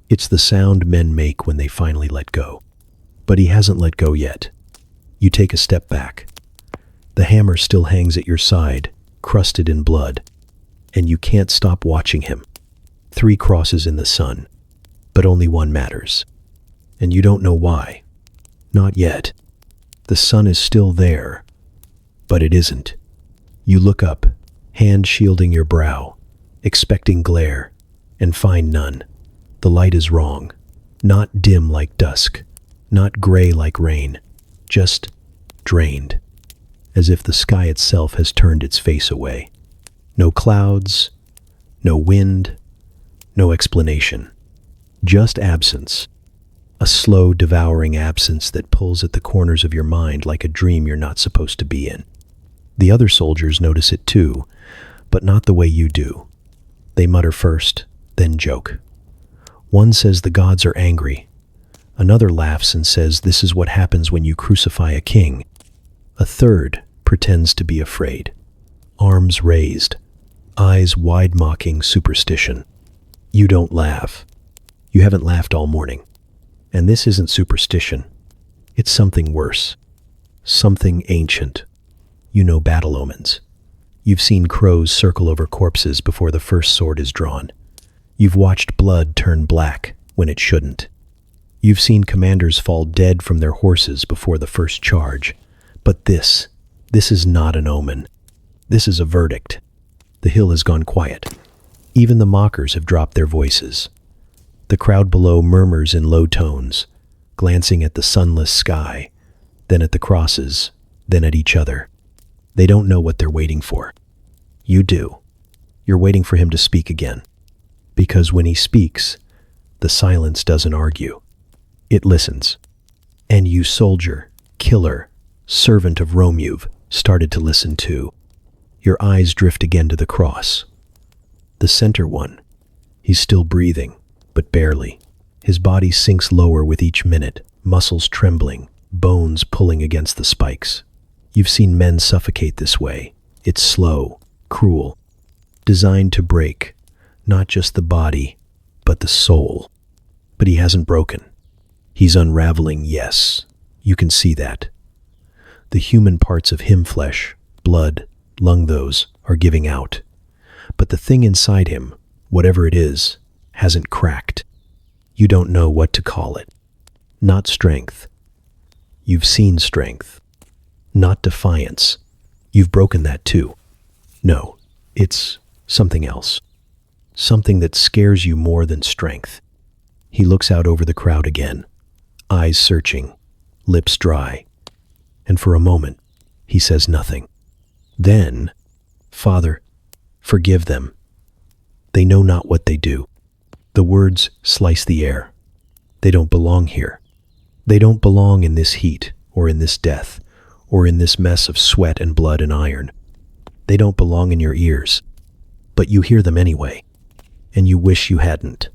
It's the sound men make when they finally let go. But he hasn't let go yet. You take a step back. The hammer still hangs at your side, crusted in blood, and you can't stop watching him. 3 crosses in the sun, but only one matters. And you don't know why. Not yet. The sun is still there, but it isn't. You look up, hand shielding your brow, expecting glare, and find none. The light is wrong, not dim like dusk, not gray like rain, just drained, as if the sky itself has turned its face away. No clouds, no wind, no explanation, just absence. A slow, devouring absence that pulls at the corners of your mind like a dream you're not supposed to be in. The other soldiers notice it too, but not the way you do. They mutter first, then joke. One says the gods are angry. Another laughs and says this is what happens when you crucify a king. A third pretends to be afraid, arms raised, eyes wide mocking superstition. You don't laugh. You haven't laughed all morning. And this isn't superstition. It's something worse. Something ancient. You know battle omens. You've seen crows circle over corpses before the first sword is drawn. You've watched blood turn black when it shouldn't. You've seen commanders fall dead from their horses before the first charge. But this is not an omen. This is a verdict. The hill has gone quiet. Even the mockers have dropped their voices. The crowd below murmurs in low tones, glancing at the sunless sky, then at the crosses, then at each other. They don't know what they're waiting for. You do. You're waiting for him to speak again. Because when he speaks, the silence doesn't argue. It listens. And you, soldier, killer, servant of Rome, you've started to listen too. Your eyes drift again to the cross. The center one. He's still breathing, but barely. His body sinks lower with each minute, muscles trembling, bones pulling against the spikes. You've seen men suffocate this way. It's slow, cruel, designed to break, not just the body, but the soul. But he hasn't broken. He's unraveling, yes. You can see that. The human parts of him, flesh, blood, lung, those are giving out. But the thing inside him, whatever it is, hasn't cracked. You don't know what to call it. Not strength. You've seen strength. Not defiance. You've broken that too. No, it's something else. Something that scares you more than strength. He looks out over the crowd again, eyes searching, lips dry. And for a moment, he says nothing. Then, Father, forgive them. They know not what they do. The words slice the air. They don't belong here. They don't belong in this heat, or in this death, or in this mess of sweat and blood and iron. They don't belong in your ears. But you hear them anyway, and you wish you hadn't.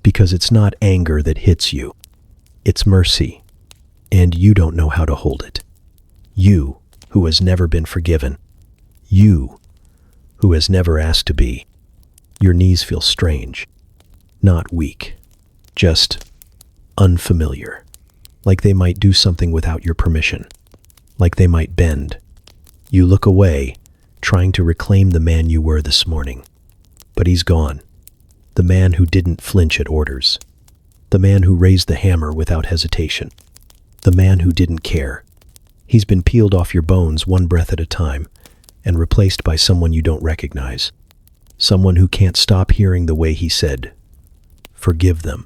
Because it's not anger that hits you. It's mercy, and you don't know how to hold it. You, who has never been forgiven. You, who has never asked to be. Your knees feel strange. Not weak, just unfamiliar. Like they might do something without your permission. Like they might bend. You look away, trying to reclaim the man you were this morning. But he's gone. The man who didn't flinch at orders. The man who raised the hammer without hesitation. The man who didn't care. He's been peeled off your bones one breath at a time and replaced by someone you don't recognize. Someone who can't stop hearing the way he said, "Forgive them."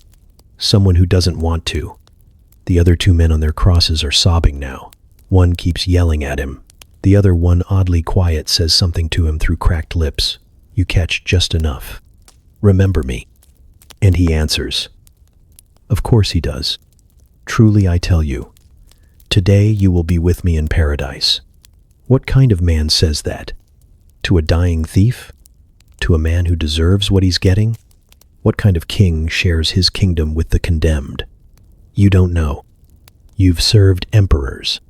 Someone who doesn't want to. The other two men on their crosses are sobbing now. One keeps yelling at him. The other one, oddly quiet, says something to him through cracked lips. You catch just enough. "Remember me." And he answers. Of course he does. "Truly I tell you, today you will be with me in paradise." What kind of man says that? To a dying thief? To a man who deserves what he's getting? What kind of king shares his kingdom with the condemned? You don't know. You've served emperors.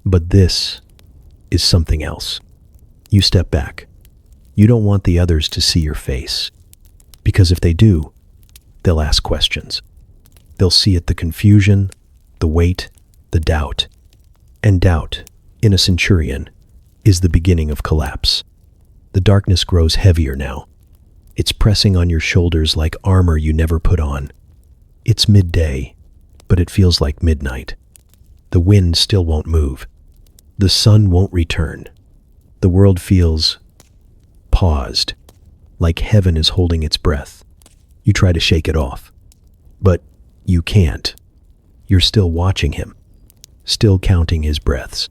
But this is something else. You step back. You don't want the others to see your face. Because if they do, they'll ask questions. They'll see it, the confusion, the weight, the doubt. And doubt, in a centurion, is the beginning of collapse. The darkness grows heavier now. It's pressing on your shoulders like armor you never put on. It's midday, but it feels like midnight. The wind still won't move. The sun won't return. The world feels paused, like heaven is holding its breath. You try to shake it off, but you can't. You're still watching him, still counting his breaths,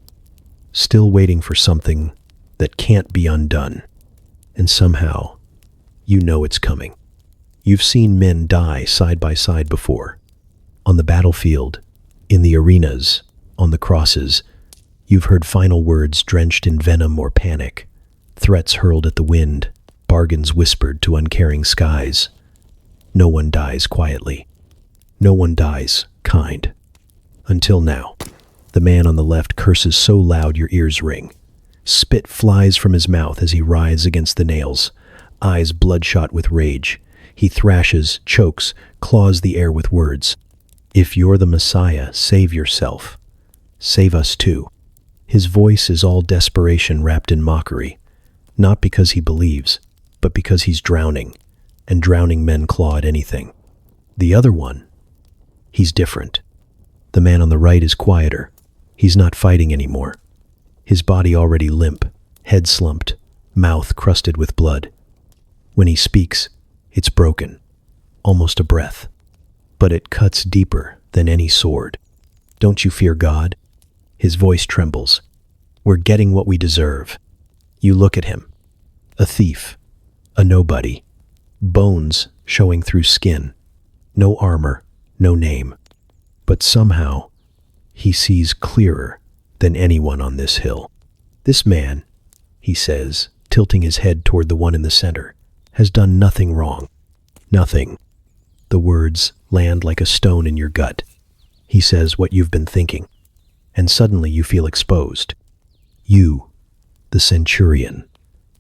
still waiting for something that can't be undone. And somehow, you know it's coming. You've seen men die side by side before. On the battlefield, in the arenas, on the crosses. You've heard final words drenched in venom or panic, threats hurled at the wind, bargains whispered to uncaring skies. No one dies quietly. No one dies kind. Until now. The man on the left curses so loud your ears ring. Spit flies from his mouth as he writhes against the nails, eyes bloodshot with rage. He thrashes, chokes, claws the air with words. If you're the Messiah, save yourself. Save us too. His voice is all desperation wrapped in mockery, not because he believes, but because he's drowning, and drowning men claw at anything. The other one, he's different. The man on the right is quieter. He's not fighting anymore. His body already limp, head slumped, mouth crusted with blood. When he speaks, it's broken, almost a breath, but it cuts deeper than any sword. Don't you fear God? His voice trembles. We're getting what we deserve. You look at him. A thief. A nobody. Bones showing through skin. No armor. No name. But somehow, he sees clearer than anyone on this hill. This man, he says, tilting his head toward the one in the center, has done nothing wrong. Nothing. The words land like a stone in your gut. He says what you've been thinking. And suddenly you feel exposed. You, the centurion,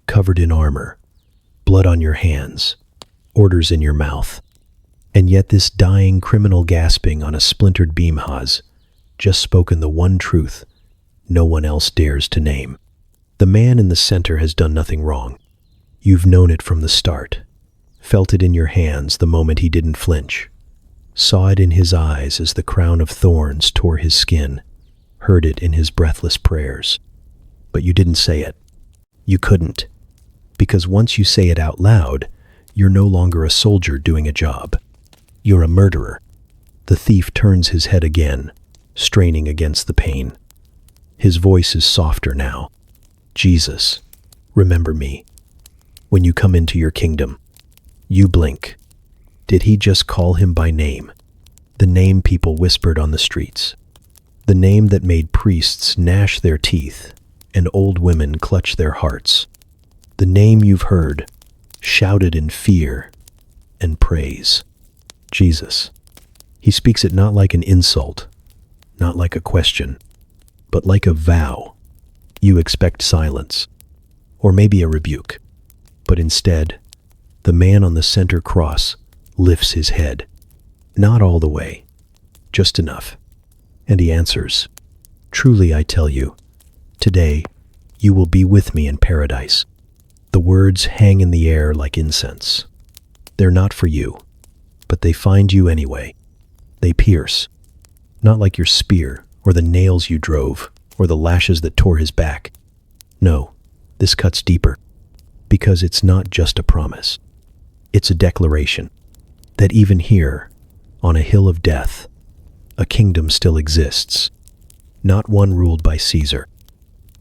covered in armor, blood on your hands, orders in your mouth. And yet this dying criminal gasping on a splintered beam has just spoken the one truth no one else dares to name. The man in the center has done nothing wrong. You've known it from the start, felt it in your hands the moment he didn't flinch, saw it in his eyes as the crown of thorns tore his skin, heard it in his breathless prayers. But you didn't say it. You couldn't. Because once you say it out loud, you're no longer a soldier doing a job. You're a murderer. The thief turns his head again, straining against the pain. His voice is softer now. Jesus, remember me. When you come into your kingdom, you blink. Did he just call him by name? The name people whispered on the streets. The name that made priests gnash their teeth and old women clutch their hearts. The name you've heard, shouted in fear and praise. Jesus. He speaks it not like an insult, not like a question, but like a vow. You expect silence, or maybe a rebuke. But instead, the man on the center cross lifts his head. Not all the way, just enough. And he answers, "Truly I tell you, today you will be with me in paradise." The words hang in the air like incense. They're not for you, but they find you anyway. They pierce, not like your spear or the nails you drove or the lashes that tore his back. No, this cuts deeper, because it's not just a promise. It's a declaration that even here, on a hill of death, a kingdom still exists. Not one ruled by Caesar,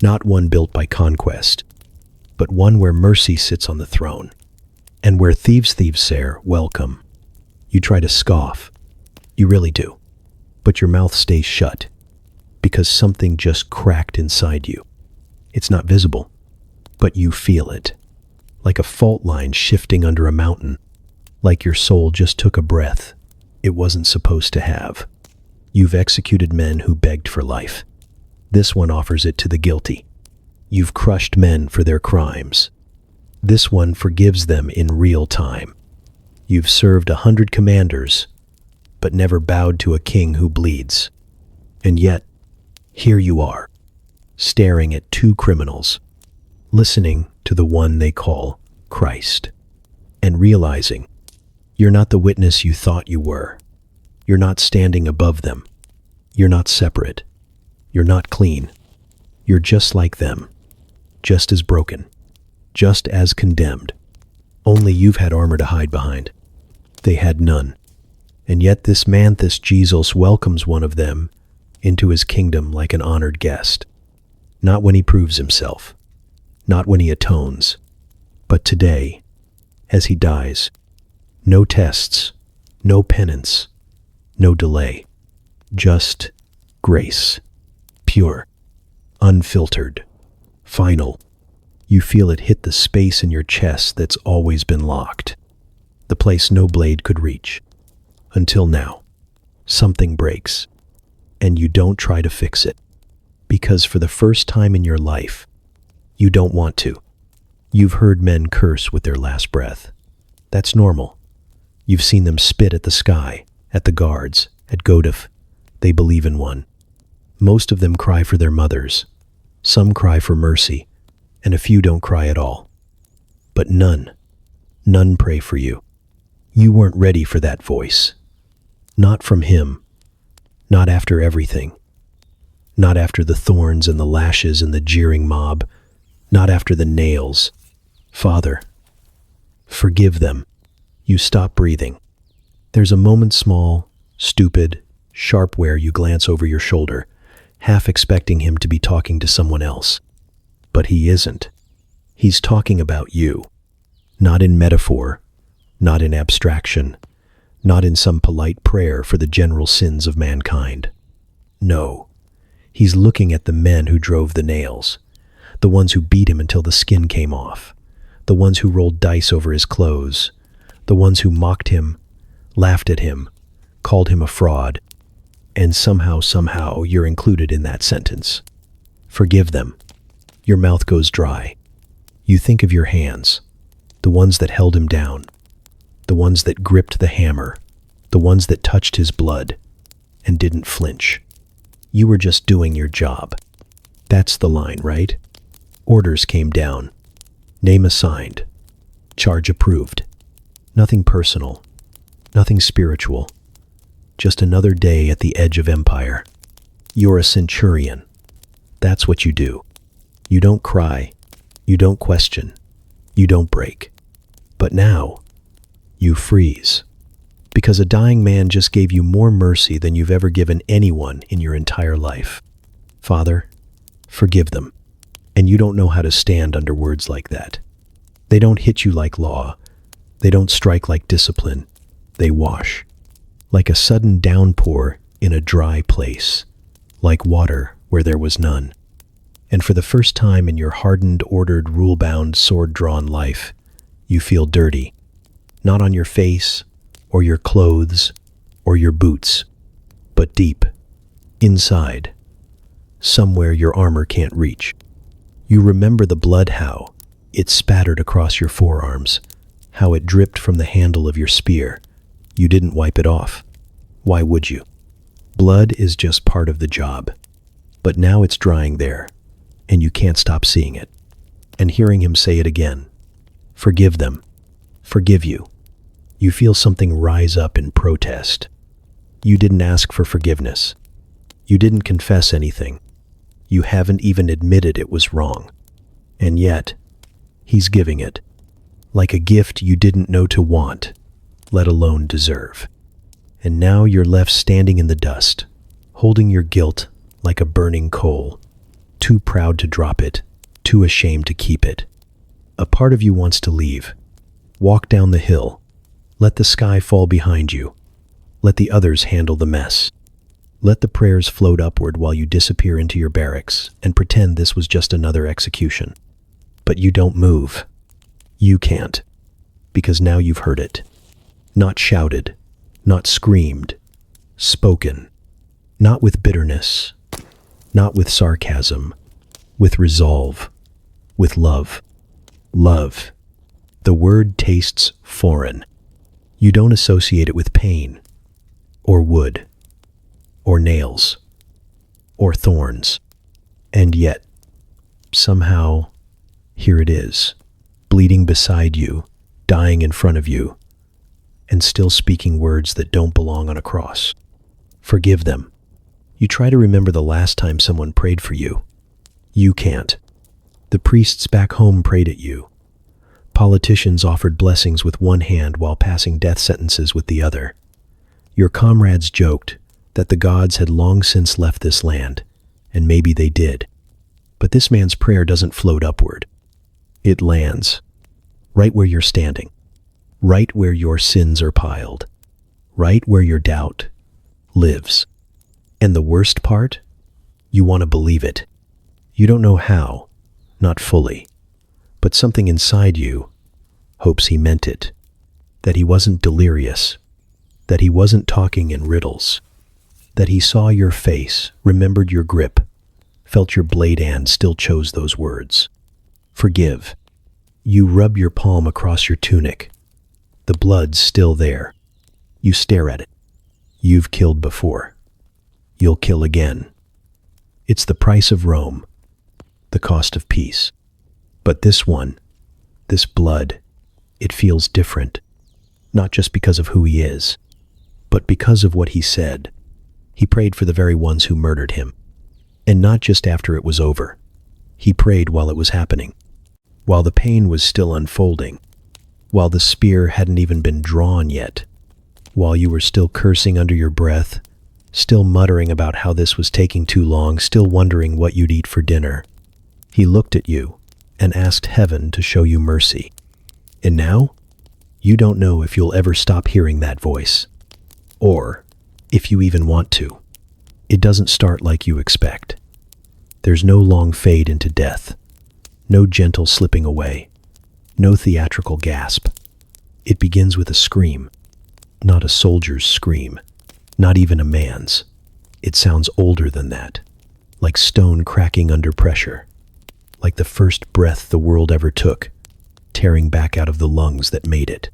not one built by conquest, but one where mercy sits on the throne, and where thieves say, "Welcome." You try to scoff. You really do. But your mouth stays shut, because something just cracked inside you. It's not visible, but you feel it, like a fault line shifting under a mountain, like your soul just took a breath it wasn't supposed to have. You've executed men who begged for life. This one offers it to the guilty. You've crushed men for their crimes. This one forgives them in real time. You've served 100 commanders, but never bowed to a king who bleeds. And yet, here you are, staring at two criminals, listening to the one they call Christ, and realizing you're not the witness you thought you were. You're not standing above them. You're not separate. You're not clean. You're just like them, just as broken, just as condemned. Only you've had armor to hide behind. They had none. And yet this man, this Jesus, welcomes one of them into his kingdom like an honored guest. Not when he proves himself, not when he atones, but today, as he dies. No tests, no penance, no delay. Just grace. Pure, unfiltered, final. You feel it hit the space in your chest that's always been locked. The place no blade could reach. Until now, something breaks, and you don't try to fix it. Because for the first time in your life, you don't want to. You've heard men curse with their last breath. That's normal. You've seen them spit at the sky, at the guards, at Godif. They believe in one. Most of them cry for their mothers. Some cry for mercy, and a few don't cry at all. But none pray for you. You weren't ready for that voice. Not from him. Not after everything. Not after the thorns and the lashes and the jeering mob. Not after the nails. Father, forgive them. You stop breathing. There's a moment small, stupid, sharp where you glance over your shoulder, half expecting him to be talking to someone else. But he isn't. He's talking about you. Not in metaphor, not in abstraction, not in some polite prayer for the general sins of mankind. No, he's looking at the men who drove the nails, the ones who beat him until the skin came off, the ones who rolled dice over his clothes, the ones who mocked him, laughed at him, called him a fraud, and somehow you're included in that sentence. Forgive them. Your mouth goes dry. You think of your hands, the ones that held him down, the ones that gripped the hammer, the ones that touched his blood and didn't flinch. You were just doing your job. That's the line, right? Orders came down. Name assigned. Charge approved. Nothing personal. Nothing spiritual. Just another day at the edge of empire. You're a centurion. That's what you do. You don't cry. You don't question. You don't break. But now, you freeze. Because a dying man just gave you more mercy than you've ever given anyone in your entire life. Father, forgive them. And you don't know how to stand under words like that. They don't hit you like law. They don't strike like discipline. They wash. Like a sudden downpour in a dry place. Like water where there was none. And for the first time in your hardened, ordered, rule-bound, sword-drawn life, you feel dirty. Not on your face, or your clothes, or your boots, but deep, inside, somewhere your armor can't reach. You remember the blood, how it spattered across your forearms, how it dripped from the handle of your spear. You didn't wipe it off. Why would you? Blood is just part of the job. But now it's drying there, and you can't stop seeing it. And hearing him say it again. Forgive them. Forgive you. You feel something rise up in protest. You didn't ask for forgiveness. You didn't confess anything. You haven't even admitted it was wrong. And yet, he's giving it. Like a gift you didn't know to want, let alone deserve. And now you're left standing in the dust, holding your guilt like a burning coal, too proud to drop it, too ashamed to keep it. A part of you wants to leave. Walk down the hill. Let the sky fall behind you. Let the others handle the mess. Let the prayers float upward while you disappear into your barracks and pretend this was just another execution. But you don't move. You can't. Because now you've heard it. Not shouted. Not screamed. Spoken. Not with bitterness. Not with sarcasm. With resolve. With love. Love. The word tastes foreign. You don't associate it with pain, or wood, or nails, or thorns. And yet, somehow, here it is, bleeding beside you, dying in front of you, and still speaking words that don't belong on a cross. Forgive them. You try to remember the last time someone prayed for you. You can't. The priests back home prayed at you. Politicians offered blessings with one hand while passing death sentences with the other. Your comrades joked that the gods had long since left this land, and maybe they did. But this man's prayer doesn't float upward. It lands right where you're standing, right where your sins are piled, right where your doubt lives. And the worst part? You want to believe it. You don't know how, not fully, but something inside you hopes he meant it, that he wasn't delirious, that he wasn't talking in riddles, that he saw your face, remembered your grip, felt your blade and still chose those words. Forgive. You rub your palm across your tunic. The blood's still there. You stare at it. You've killed before. You'll kill again. It's the price of Rome, the cost of peace. But this one, this blood, it feels different, not just because of who he is, but because of what he said. He prayed for the very ones who murdered him. And not just after it was over. He prayed while it was happening, while the pain was still unfolding, while the spear hadn't even been drawn yet, while you were still cursing under your breath, still muttering about how this was taking too long, still wondering what you'd eat for dinner. He looked at you and asked heaven to show you mercy. And now, you don't know if you'll ever stop hearing that voice, or if you even want to. It doesn't start like you expect. There's no long fade into death, no gentle slipping away, no theatrical gasp. It begins with a scream, not a soldier's scream, not even a man's. It sounds older than that, like stone cracking under pressure, like the first breath the world ever took, tearing back out of the lungs that made it.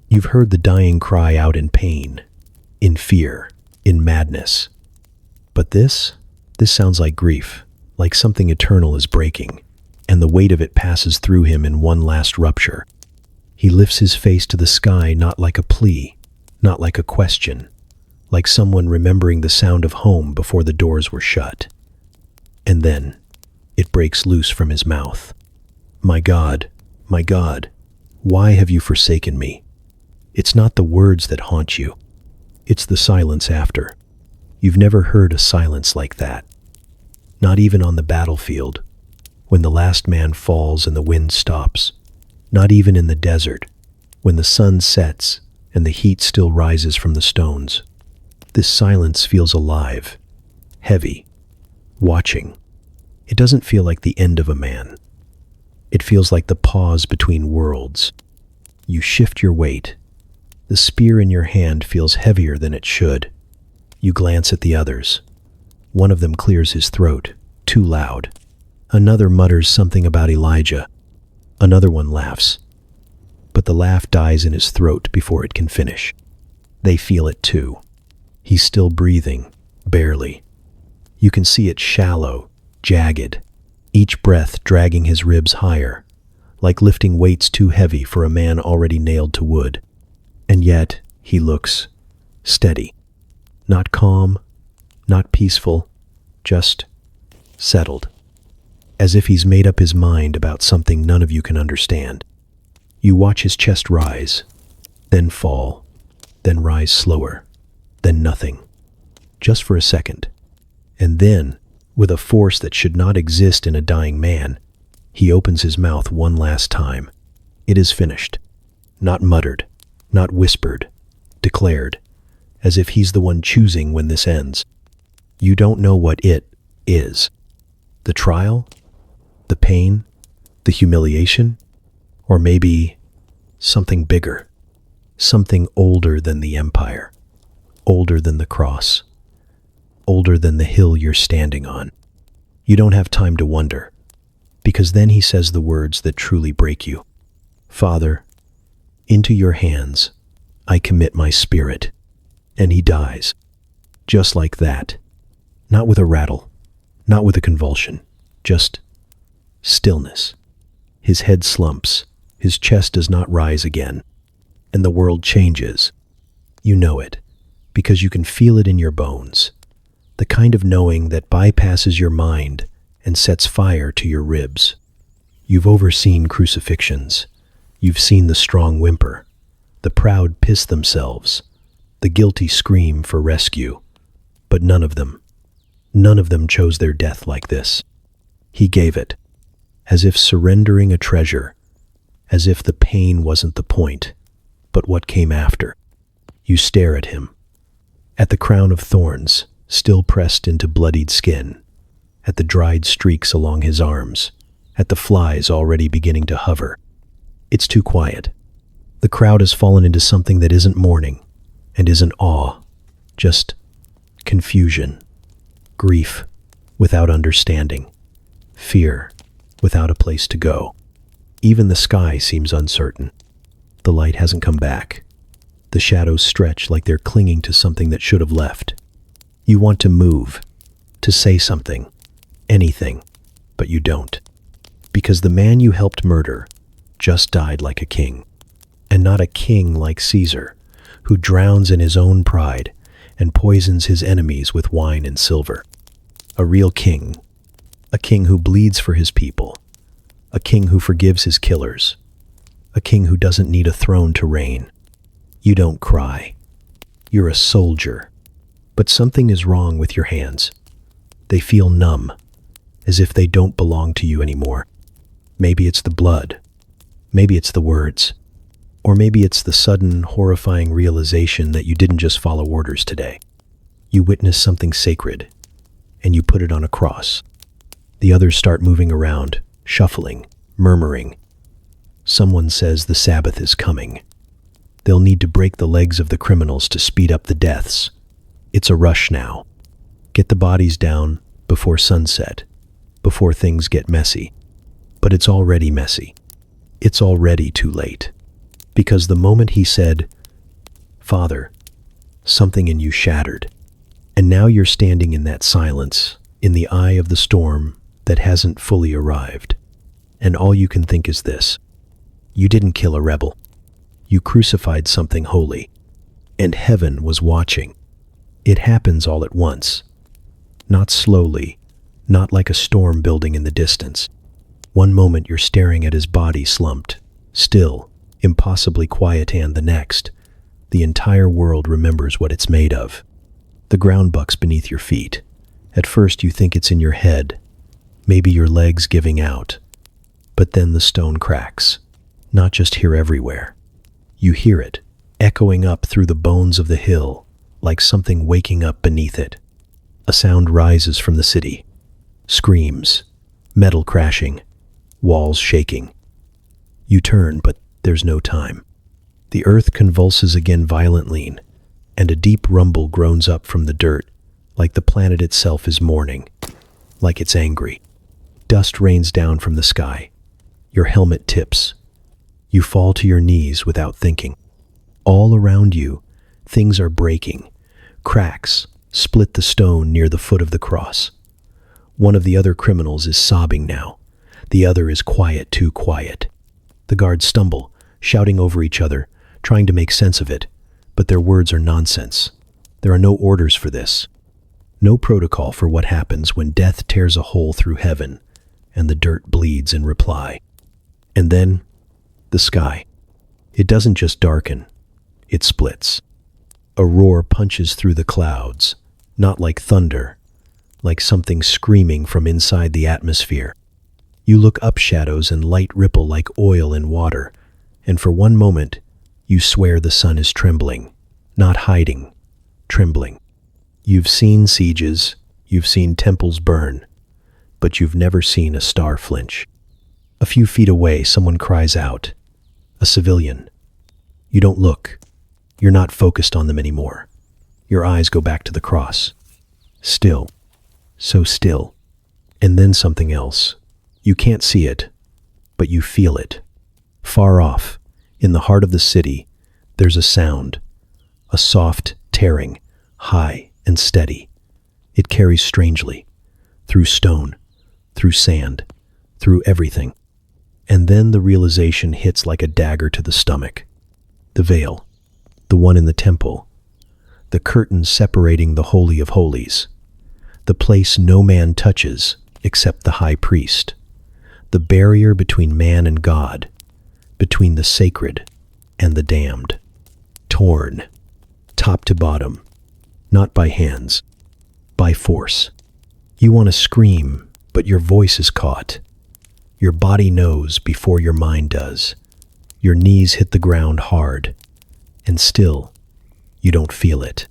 You've heard the dying cry out in pain, in fear, in madness. But this sounds like grief, like something eternal is breaking, and the weight of it passes through him in one last rupture. He lifts his face to the sky, not like a plea, not like a question, like someone remembering the sound of home before the doors were shut. And then it breaks loose from his mouth. My God, why have you forsaken me? It's not the words that haunt you. It's the silence after. You've never heard a silence like that. Not even on the battlefield, when the last man falls and the wind stops. Not even in the desert, when the sun sets and the heat still rises from the stones. This silence feels alive, heavy, watching. It doesn't feel like the end of a man. It feels like the pause between worlds. You shift your weight. The spear in your hand feels heavier than it should. You glance at the others. One of them clears his throat, too loud. Another mutters something about Elijah. Another one laughs. But the laugh dies in his throat before it can finish. They feel it too. He's still breathing, barely. You can see it shallow, jagged, each breath dragging his ribs higher, like lifting weights too heavy for a man already nailed to wood. And yet, he looks steady. Not calm, not peaceful, just settled. As if he's made up his mind about something none of you can understand. You watch his chest rise, then fall, then rise slower, then nothing. Just for a second. And then, with a force that should not exist in a dying man, he opens his mouth one last time. It is finished. Not muttered, not whispered, declared, as if he's the one choosing when this ends. You don't know what it is. The trial? The pain? The humiliation? Or maybe something bigger, something older than the empire, older than the cross, older than the hill you're standing on. You don't have time to wonder, because then he says the words that truly break you. Father, into your hands I commit my spirit. And he dies. Just like that. Not with a rattle, not with a convulsion, just stillness. His head slumps, his chest does not rise again, and the world changes. You know it, because you can feel it in your bones. The kind of knowing that bypasses your mind and sets fire to your ribs. You've overseen crucifixions. You've seen the strong whimper, the proud piss themselves, the guilty scream for rescue. But none of them chose their death like this. He gave it, as if surrendering a treasure, as if the pain wasn't the point, but what came after. You stare at him, at the crown of thorns still pressed into bloodied skin, at the dried streaks along his arms, at the flies already beginning to hover. It's too quiet. The crowd has fallen into something that isn't mourning and isn't awe, just confusion, grief without understanding, fear without a place to go. Even the sky seems uncertain. The light hasn't come back. The shadows stretch like they're clinging to something that should have left. You want to move, to say something, anything, but you don't. Because the man you helped murder just died like a king. And not a king like Caesar, who drowns in his own pride and poisons his enemies with wine and silver. A real king. A king who bleeds for his people. A king who forgives his killers. A king who doesn't need a throne to reign. You don't cry. You're a soldier. But something is wrong with your hands. They feel numb, as if they don't belong to you anymore. Maybe it's the blood. Maybe it's the words. Or maybe it's the sudden, horrifying realization that you didn't just follow orders today. You witnessed something sacred, and you put it on a cross. The others start moving around, shuffling, murmuring. Someone says the Sabbath is coming. They'll need to break the legs of the criminals to speed up the deaths. It's a rush now. Get the bodies down before sunset, before things get messy. But it's already messy. It's already too late. Because the moment he said, "Father," something in you shattered. And now you're standing in that silence, in the eye of the storm that hasn't fully arrived. And all you can think is this: you didn't kill a rebel. You crucified something holy. And heaven was watching. It happens all at once. Not slowly, not like a storm building in the distance. One moment you're staring at his body slumped, still, impossibly quiet, and the next, the entire world remembers what it's made of. The ground bucks beneath your feet. At first you think it's in your head, maybe your legs giving out. But then the stone cracks, not just here, everywhere. You hear it, echoing up through the bones of the hill, like something waking up beneath it. A sound rises from the city. Screams, metal crashing, walls shaking. You turn, but there's no time. The earth convulses again violently, and a deep rumble groans up from the dirt, like the planet itself is mourning, like it's angry. Dust rains down from the sky. Your helmet tips. You fall to your knees without thinking. All around you, things are breaking. Cracks split the stone near the foot of the cross. One of the other criminals is sobbing now. The other is quiet, too quiet. The guards stumble, shouting over each other, trying to make sense of it, but their words are nonsense. There are no orders for this. No protocol for what happens when death tears a hole through heaven and the dirt bleeds in reply. And then, the sky. It doesn't just darken, it splits. A roar punches through the clouds, not like thunder, like something screaming from inside the atmosphere. You look up, shadows and light ripple like oil in water, and for one moment, you swear the sun is trembling, not hiding, trembling. You've seen sieges, you've seen temples burn, but you've never seen a star flinch. A few feet away, someone cries out. A civilian. You don't look. You're not focused on them anymore. Your eyes go back to the cross. Still. So still. And then something else. You can't see it, but you feel it. Far off, in the heart of the city, there's a sound. A soft tearing, high and steady. It carries strangely. Through stone, through sand, through everything. And then the realization hits like a dagger to the stomach. The veil, the one in the temple, the curtain separating the Holy of Holies. the place no man touches except the high priest, the barrier between man and God, between the sacred and the damned. Torn, top to bottom, not by hands, by force. You want to scream, but your voice is caught. Your body knows before your mind does. Your knees hit the ground hard, and still, you don't feel it.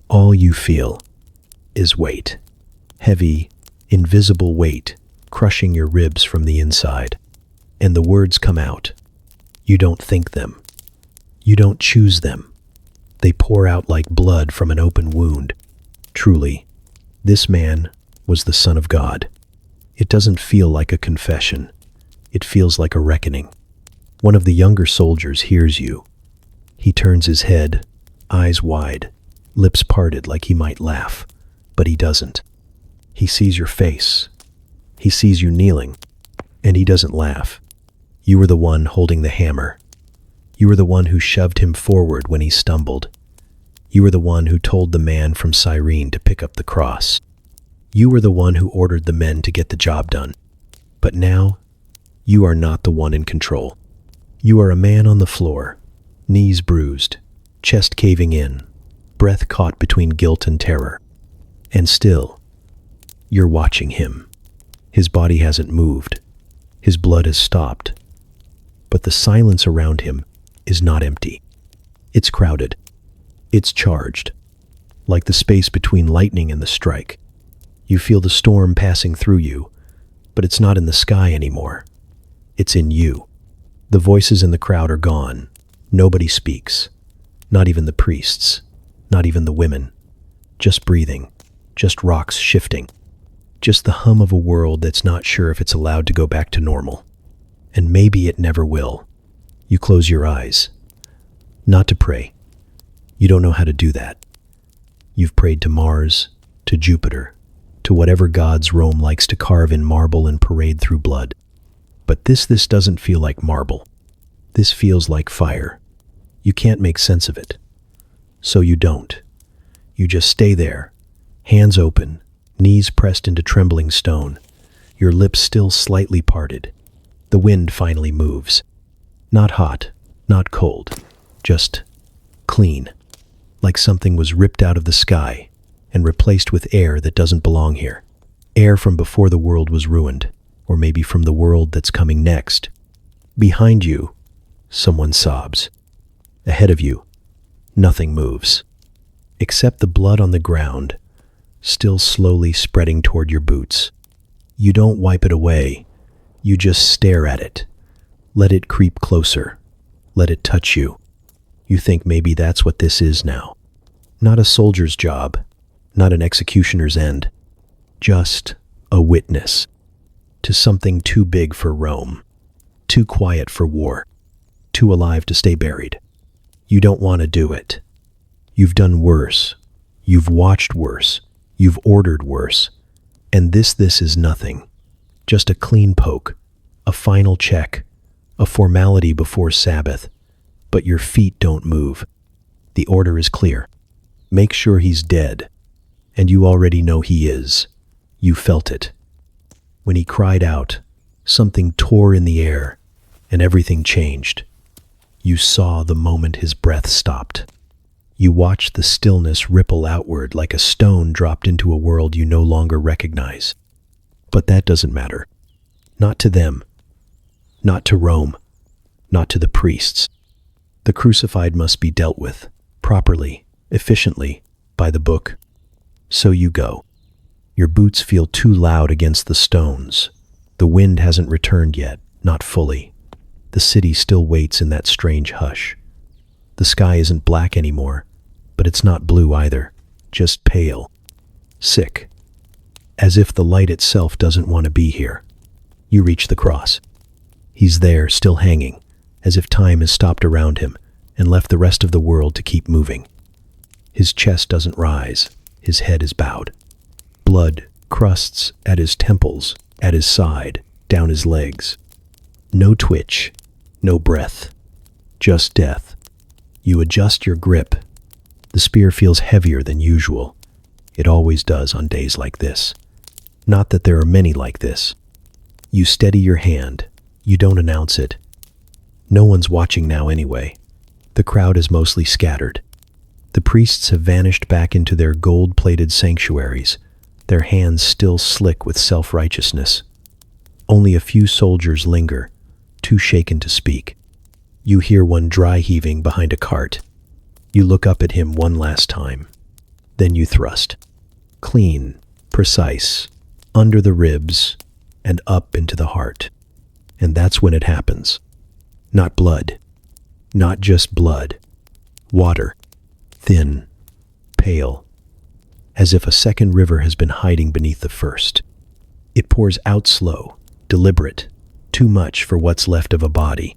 All you feel is weight. Heavy, invisible weight crushing your ribs from the inside. And the words come out. You don't think them. You don't choose them. They pour out like blood from an open wound. Truly, this man was the Son of God. It doesn't feel like a confession. It feels like a reckoning. One of the younger soldiers hears you. He turns his head, eyes wide, lips parted like he might laugh, but he doesn't. He sees your face. He sees you kneeling, and he doesn't laugh. You were the one holding the hammer. You were the one who shoved him forward when he stumbled. You were the one who told the man from Cyrene to pick up the cross. You were the one who ordered the men to get the job done. But now, you are not the one in control. You are a man on the floor, knees bruised, chest caving in, breath caught between guilt and terror. And still, you're watching him. His body hasn't moved. His blood has stopped. But the silence around him is not empty. It's crowded. It's charged, like the space between lightning and the strike. You feel the storm passing through you, but it's not in the sky anymore. It's in you. The voices in the crowd are gone. Nobody speaks. Not even the priests. Not even the women. Just breathing. Just rocks shifting. Just the hum of a world that's not sure if it's allowed to go back to normal. And maybe it never will. You close your eyes. Not to pray. You don't know how to do that. You've prayed to Mars, to Jupiter, to whatever gods Rome likes to carve in marble and parade through blood. But this doesn't feel like marble. This feels like fire. You can't make sense of it. So you don't. You just stay there, hands open, knees pressed into trembling stone, your lips still slightly parted. The wind finally moves. Not hot, not cold, just clean, like something was ripped out of the sky and replaced with air that doesn't belong here. Air from before the world was ruined, or maybe from the world that's coming next. Behind you, someone sobs. Ahead of you, nothing moves, except the blood on the ground, still slowly spreading toward your boots. You don't wipe it away. You just stare at it. Let it creep closer. Let it touch you. You think maybe that's what this is now. Not a soldier's job, not an executioner's end. Just a witness to something too big for Rome, too quiet for war, too alive to stay buried. You don't want to do it. You've done worse. You've watched worse. You've ordered worse. And this is nothing. Just a clean poke, a final check, a formality before Sabbath. But your feet don't move. The order is clear. Make sure he's dead. And you already know he is. You felt it. When he cried out, something tore in the air, and everything changed. You saw the moment his breath stopped. You watched the stillness ripple outward like a stone dropped into a world you no longer recognize. But that doesn't matter. Not to them. Not to Rome. Not to the priests. The crucified must be dealt with, properly, efficiently, by the book. So you go. Your boots feel too loud against the stones. The wind hasn't returned yet, not fully. The city still waits in that strange hush. The sky isn't black anymore, but it's not blue either, just pale. Sick. As if the light itself doesn't want to be here. You reach the cross. He's there, still hanging, as if time has stopped around him and left the rest of the world to keep moving. His chest doesn't rise. His head is bowed. Blood crusts at his temples, at his side, down his legs. No twitch, no breath, just death. You adjust your grip. The spear feels heavier than usual. It always does on days like this. Not that there are many like this. You steady your hand. You don't announce it. No one's watching now anyway. The crowd is mostly scattered. The priests have vanished back into their gold-plated sanctuaries, their hands still slick with self-righteousness. Only a few soldiers linger, too shaken to speak. You hear one dry heaving behind a cart. You look up at him one last time. Then you thrust. Clean, precise, under the ribs, and up into the heart. And that's when it happens. Not blood. Not just blood. Water. Thin. Pale. As if a second river has been hiding beneath the first. It pours out slow, deliberate, too much for what's left of a body.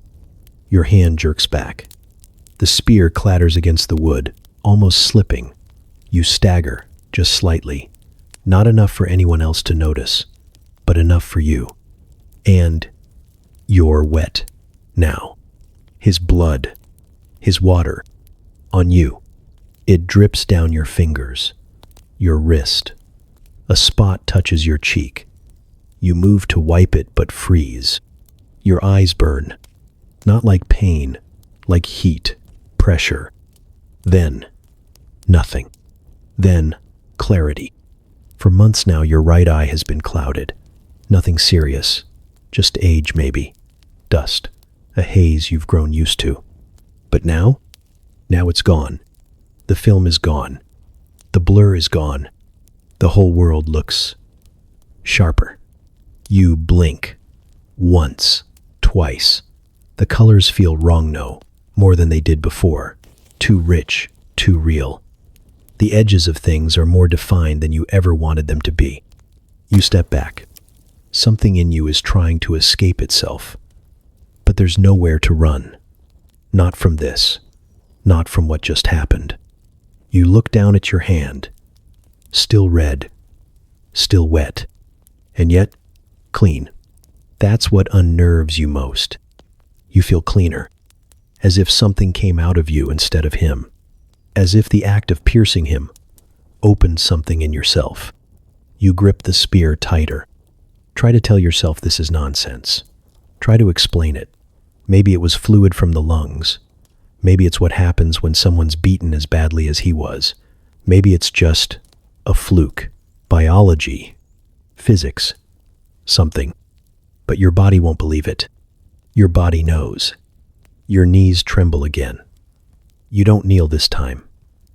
Your hand jerks back. The spear clatters against the wood, almost slipping. You stagger, just slightly. Not enough for anyone else to notice, but enough for you. And you're wet now. His blood, his water, on you. It drips down your fingers, your wrist. A spot touches your cheek. You move to wipe it but freeze. Your eyes burn. Not like pain, like heat, pressure. Then, nothing. Then, clarity. For months now, your right eye has been clouded. Nothing serious. Just age, maybe. Dust. A haze you've grown used to. But now? Now it's gone. The film is gone. The blur is gone. The whole world looks sharper. You blink. Once. Twice. The colors feel wrong now, more than they did before. Too rich. Too real. The edges of things are more defined than you ever wanted them to be. You step back. Something in you is trying to escape itself. But there's nowhere to run. Not from this. Not from what just happened. You look down at your hand. Still red. Still wet. And yet, clean. That's what unnerves you most. You feel cleaner. As if something came out of you instead of him. As if the act of piercing him opened something in yourself. You grip the spear tighter. Try to tell yourself this is nonsense. Try to explain it. Maybe it was fluid from the lungs. Maybe it's what happens when someone's beaten as badly as he was. Maybe it's just a fluke. Biology. Physics. Something. But your body won't believe it. Your body knows. Your knees tremble again. You don't kneel this time.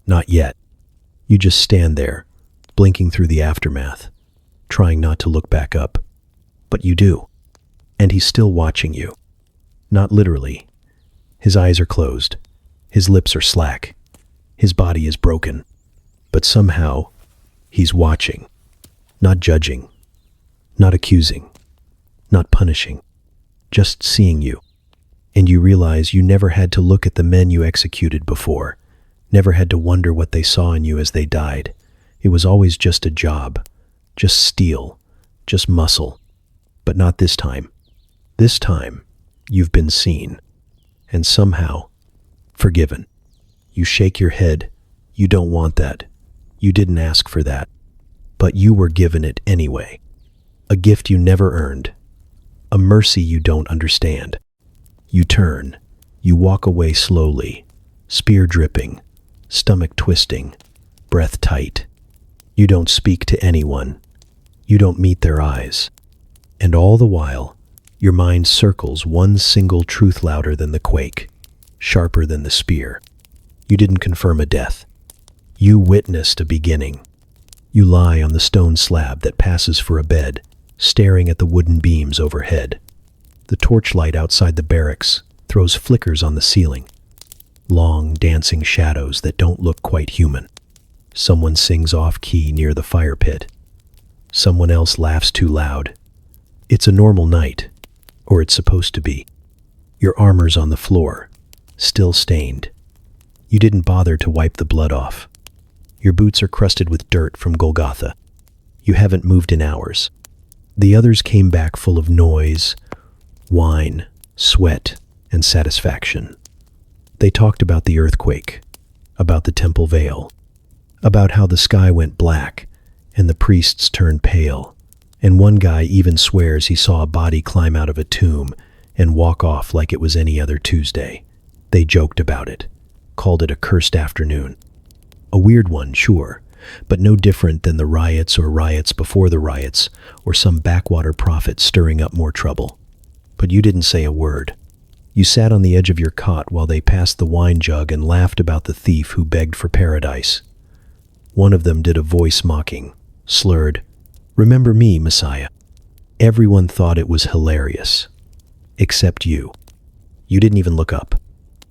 Not yet. You just stand there, blinking through the aftermath, trying not to look back up. But you do. And he's still watching you. Not literally. His eyes are closed. His lips are slack. His body is broken. But somehow, he's watching. Not judging. Not accusing. Not punishing. Just seeing you. And you realize you never had to look at the men you executed before. Never had to wonder what they saw in you as they died. It was always just a job. Just steel. Just muscle. But not this time. This time, you've been seen. And somehow, forgiven. You shake your head. You don't want that. You didn't ask for that. But you were given it anyway. A gift you never earned. A mercy you don't understand. You turn. You walk away slowly. Spear dripping. Stomach twisting. Breath tight. You don't speak to anyone. You don't meet their eyes. And all the while, your mind circles one single truth louder than the quake, sharper than the spear. You didn't confirm a death. You witnessed a beginning. You lie on the stone slab that passes for a bed, staring at the wooden beams overhead. The torchlight outside the barracks throws flickers on the ceiling. Long, dancing shadows that don't look quite human. Someone sings off-key near the fire pit. Someone else laughs too loud. It's a normal night, or it's supposed to be. Your armor's on the floor, still stained. You didn't bother to wipe the blood off. Your boots are crusted with dirt from Golgotha. You haven't moved in hours. The others came back full of noise, wine, sweat, and satisfaction. They talked about the earthquake, about the temple veil, about how the sky went black and the priests turned pale, and one guy even swears he saw a body climb out of a tomb and walk off like it was any other Tuesday. They joked about it, called it a cursed afternoon. A weird one, sure, but no different than the riots or riots before the riots or some backwater prophet stirring up more trouble. But you didn't say a word. You sat on the edge of your cot while they passed the wine jug and laughed about the thief who begged for paradise. One of them did a voice mocking, slurred, "Remember me, Messiah." Everyone thought it was hilarious. Except you. You didn't even look up.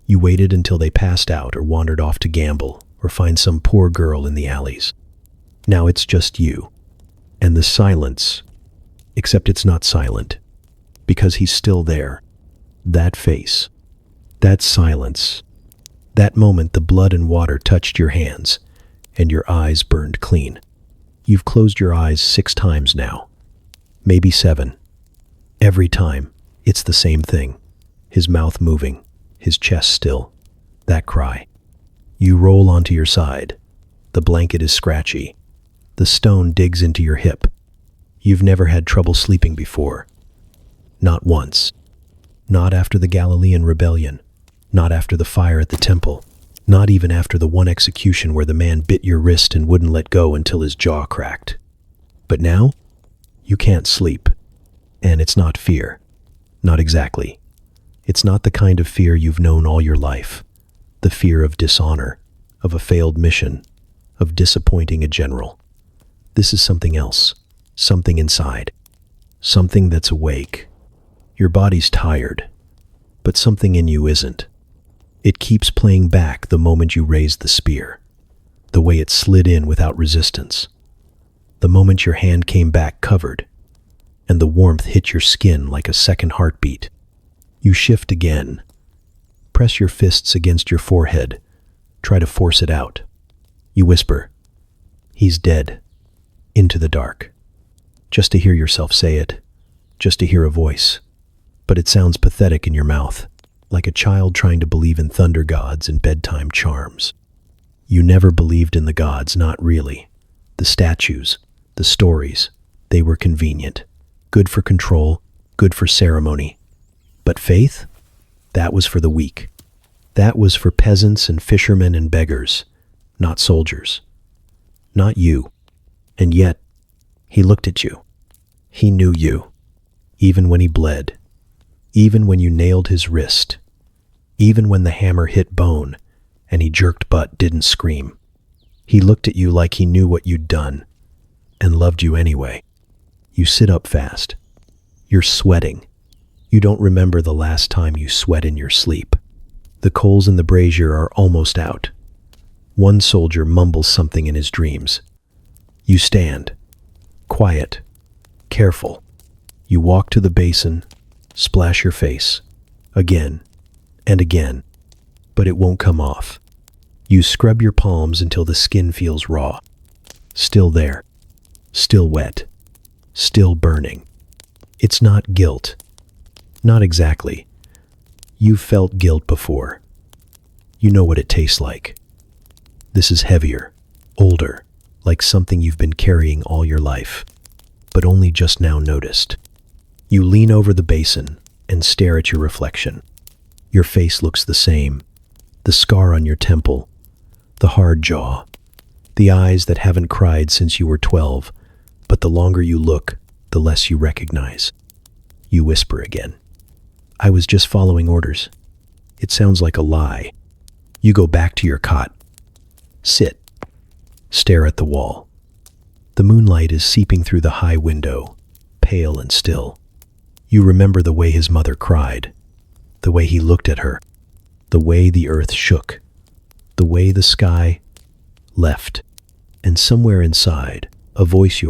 You waited until they passed out or wandered off to gamble or find some poor girl in the alleys. Now it's just you. And the silence. Except it's not silent. Because he's still there. That face. That silence. That moment the blood and water touched your hands and your eyes burned clean. You've closed your eyes 6 times now. Maybe 7. Every time, it's the same thing. His mouth moving, his chest still. That cry. You roll onto your side. The blanket is scratchy. The stone digs into your hip. You've never had trouble sleeping before. Not once. Not after the Galilean rebellion. Not after the fire at the temple. Not even after the one execution where the man bit your wrist and wouldn't let go until his jaw cracked. But now, you can't sleep. And it's not fear. Not exactly. It's not the kind of fear you've known all your life. The fear of dishonor, of a failed mission, of disappointing a general. This is something else. Something inside. Something that's awake. Your body's tired, but something in you isn't. It keeps playing back the moment you raised the spear, the way it slid in without resistance, the moment your hand came back covered, and the warmth hit your skin like a second heartbeat. You shift again, press your fists against your forehead, try to force it out. You whisper, "He's dead," into the dark, just to hear yourself say it, just to hear a voice. But it sounds pathetic in your mouth, like a child trying to believe in thunder gods and bedtime charms. You never believed in the gods, not really. The statues, the stories, they were convenient. Good for control, good for ceremony. But faith? That was for the weak. That was for peasants and fishermen and beggars, not soldiers. Not you. And yet, he looked at you. He knew you, even when he bled. Even when you nailed his wrist, even when the hammer hit bone and he jerked but didn't scream. He looked at you like he knew what you'd done and loved you anyway. You sit up fast. You're sweating. You don't remember the last time you sweat in your sleep. The coals in the brazier are almost out. One soldier mumbles something in his dreams. You stand, quiet, careful. You walk to the basin, splash your face, again and again, but it won't come off. You scrub your palms until the skin feels raw. Still there, still wet, still burning. It's not guilt. Not exactly. You've felt guilt before. You know what it tastes like. This is heavier, older, like something you've been carrying all your life, but only just now noticed. You lean over the basin and stare at your reflection. Your face looks the same. The scar on your temple, the hard jaw, the eyes that haven't cried since you were 12, but the longer you look, the less you recognize. You whisper again. "I was just following orders." It sounds like a lie. You go back to your cot. Sit. Stare at the wall. The moonlight is seeping through the high window, pale and still. You remember the way his mother cried, the way he looked at her, the way the earth shook, the way the sky left. And somewhere inside, a voice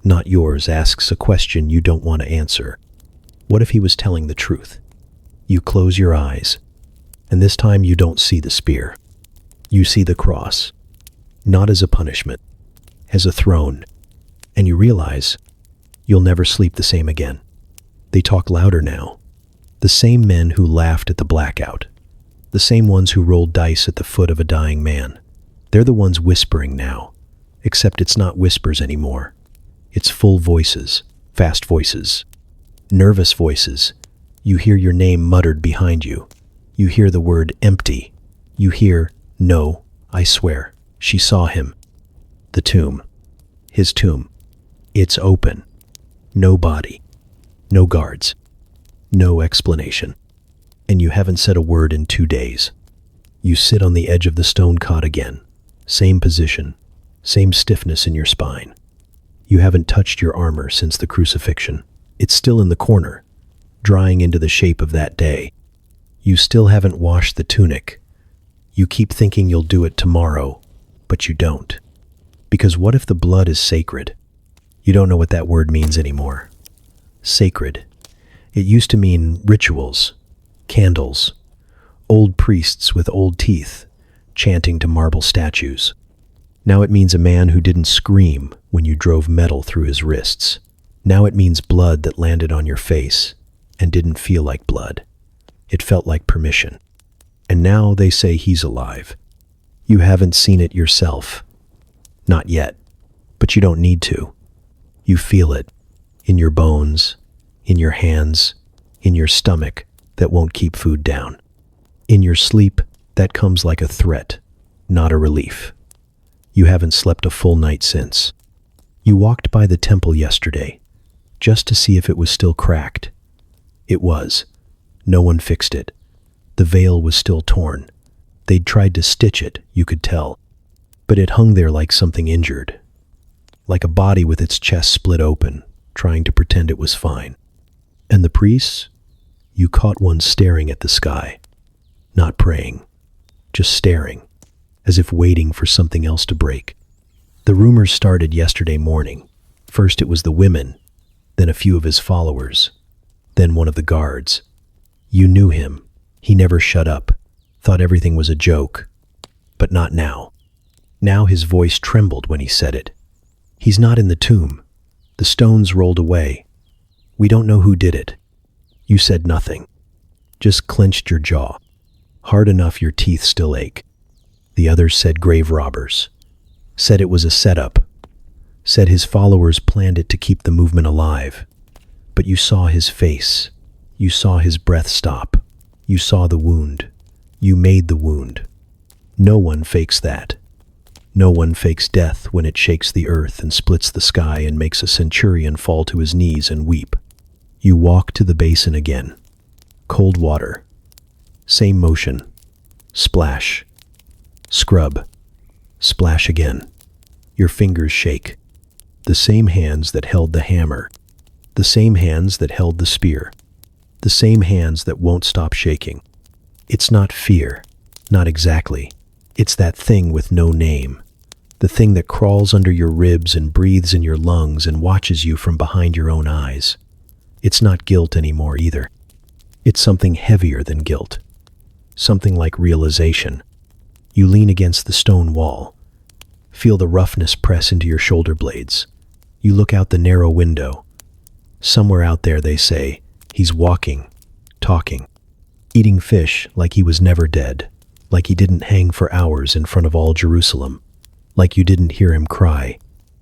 not yours, asks a question you don't want to answer. What if he was telling the truth? You close your eyes, and this time you don't see the spear. You see the cross, not as a punishment, as a throne, and you realize you'll never sleep the same again. They talk louder now. The same men who laughed at the blackout. The same ones who rolled dice at the foot of a dying man. They're the ones whispering now, except it's not whispers anymore. It's full voices, fast voices, nervous voices. You hear your name muttered behind you. You hear the word empty. You hear, no, I swear, she saw him. The tomb. His tomb. It's open. No body. No guards. No explanation. And you haven't said a word in 2 days. You sit on the edge of the stone cot again. Same position. Same stiffness in your spine. You haven't touched your armor since the crucifixion. It's still in the corner, drying into the shape of that day. You still haven't washed the tunic. You keep thinking you'll do it tomorrow, but you don't. Because what if the blood is sacred? You don't know what that word means anymore. Sacred. It used to mean rituals, candles, old priests with old teeth chanting to marble statues. Now it means a man who didn't scream when you drove metal through his wrists. Now it means blood that landed on your face and didn't feel like blood. It felt like permission. And now they say he's alive. You haven't seen it yourself. Not yet. But you don't need to. You feel it. In your bones, in your hands, in your stomach that won't keep food down. In your sleep that comes like a threat, not a relief. You haven't slept a full night since. You walked by the temple yesterday, just to see if it was still cracked. It was. No one fixed it. The veil was still torn. They'd tried to stitch it, you could tell. But it hung there like something injured. Like a body with its chest split open, trying to pretend it was fine. And the priests? You caught one staring at the sky. Not praying. Just staring. As if waiting for something else to break. The rumors started yesterday morning. First it was the women, then a few of his followers, then one of the guards. You knew him. He never shut up, thought everything was a joke. But not now. Now his voice trembled when he said it. He's not in the tomb. The stones rolled away. We don't know who did it. You said nothing. Just clenched your jaw. Hard enough your teeth still ache. The others said grave robbers. Said it was a setup. Said his followers planned it to keep the movement alive. But you saw his face. You saw his breath stop. You saw the wound. You made the wound. No one fakes that. No one fakes death when it shakes the earth and splits the sky and makes a centurion fall to his knees and weep. You walk to the basin again. Cold water. Same motion. Splash. Scrub. Splash again. Your fingers shake. The same hands that held the hammer. The same hands that held the spear. The same hands that won't stop shaking. It's not fear. Not exactly. It's that thing with no name. The thing that crawls under your ribs and breathes in your lungs and watches you from behind your own eyes. It's not guilt anymore either. It's something heavier than guilt. Something like realization. You lean against the stone wall. Feel the roughness press into your shoulder blades. You look out the narrow window. Somewhere out there, they say, he's walking, talking, eating fish like he was never dead, like he didn't hang for hours in front of all Jerusalem, like you didn't hear him cry,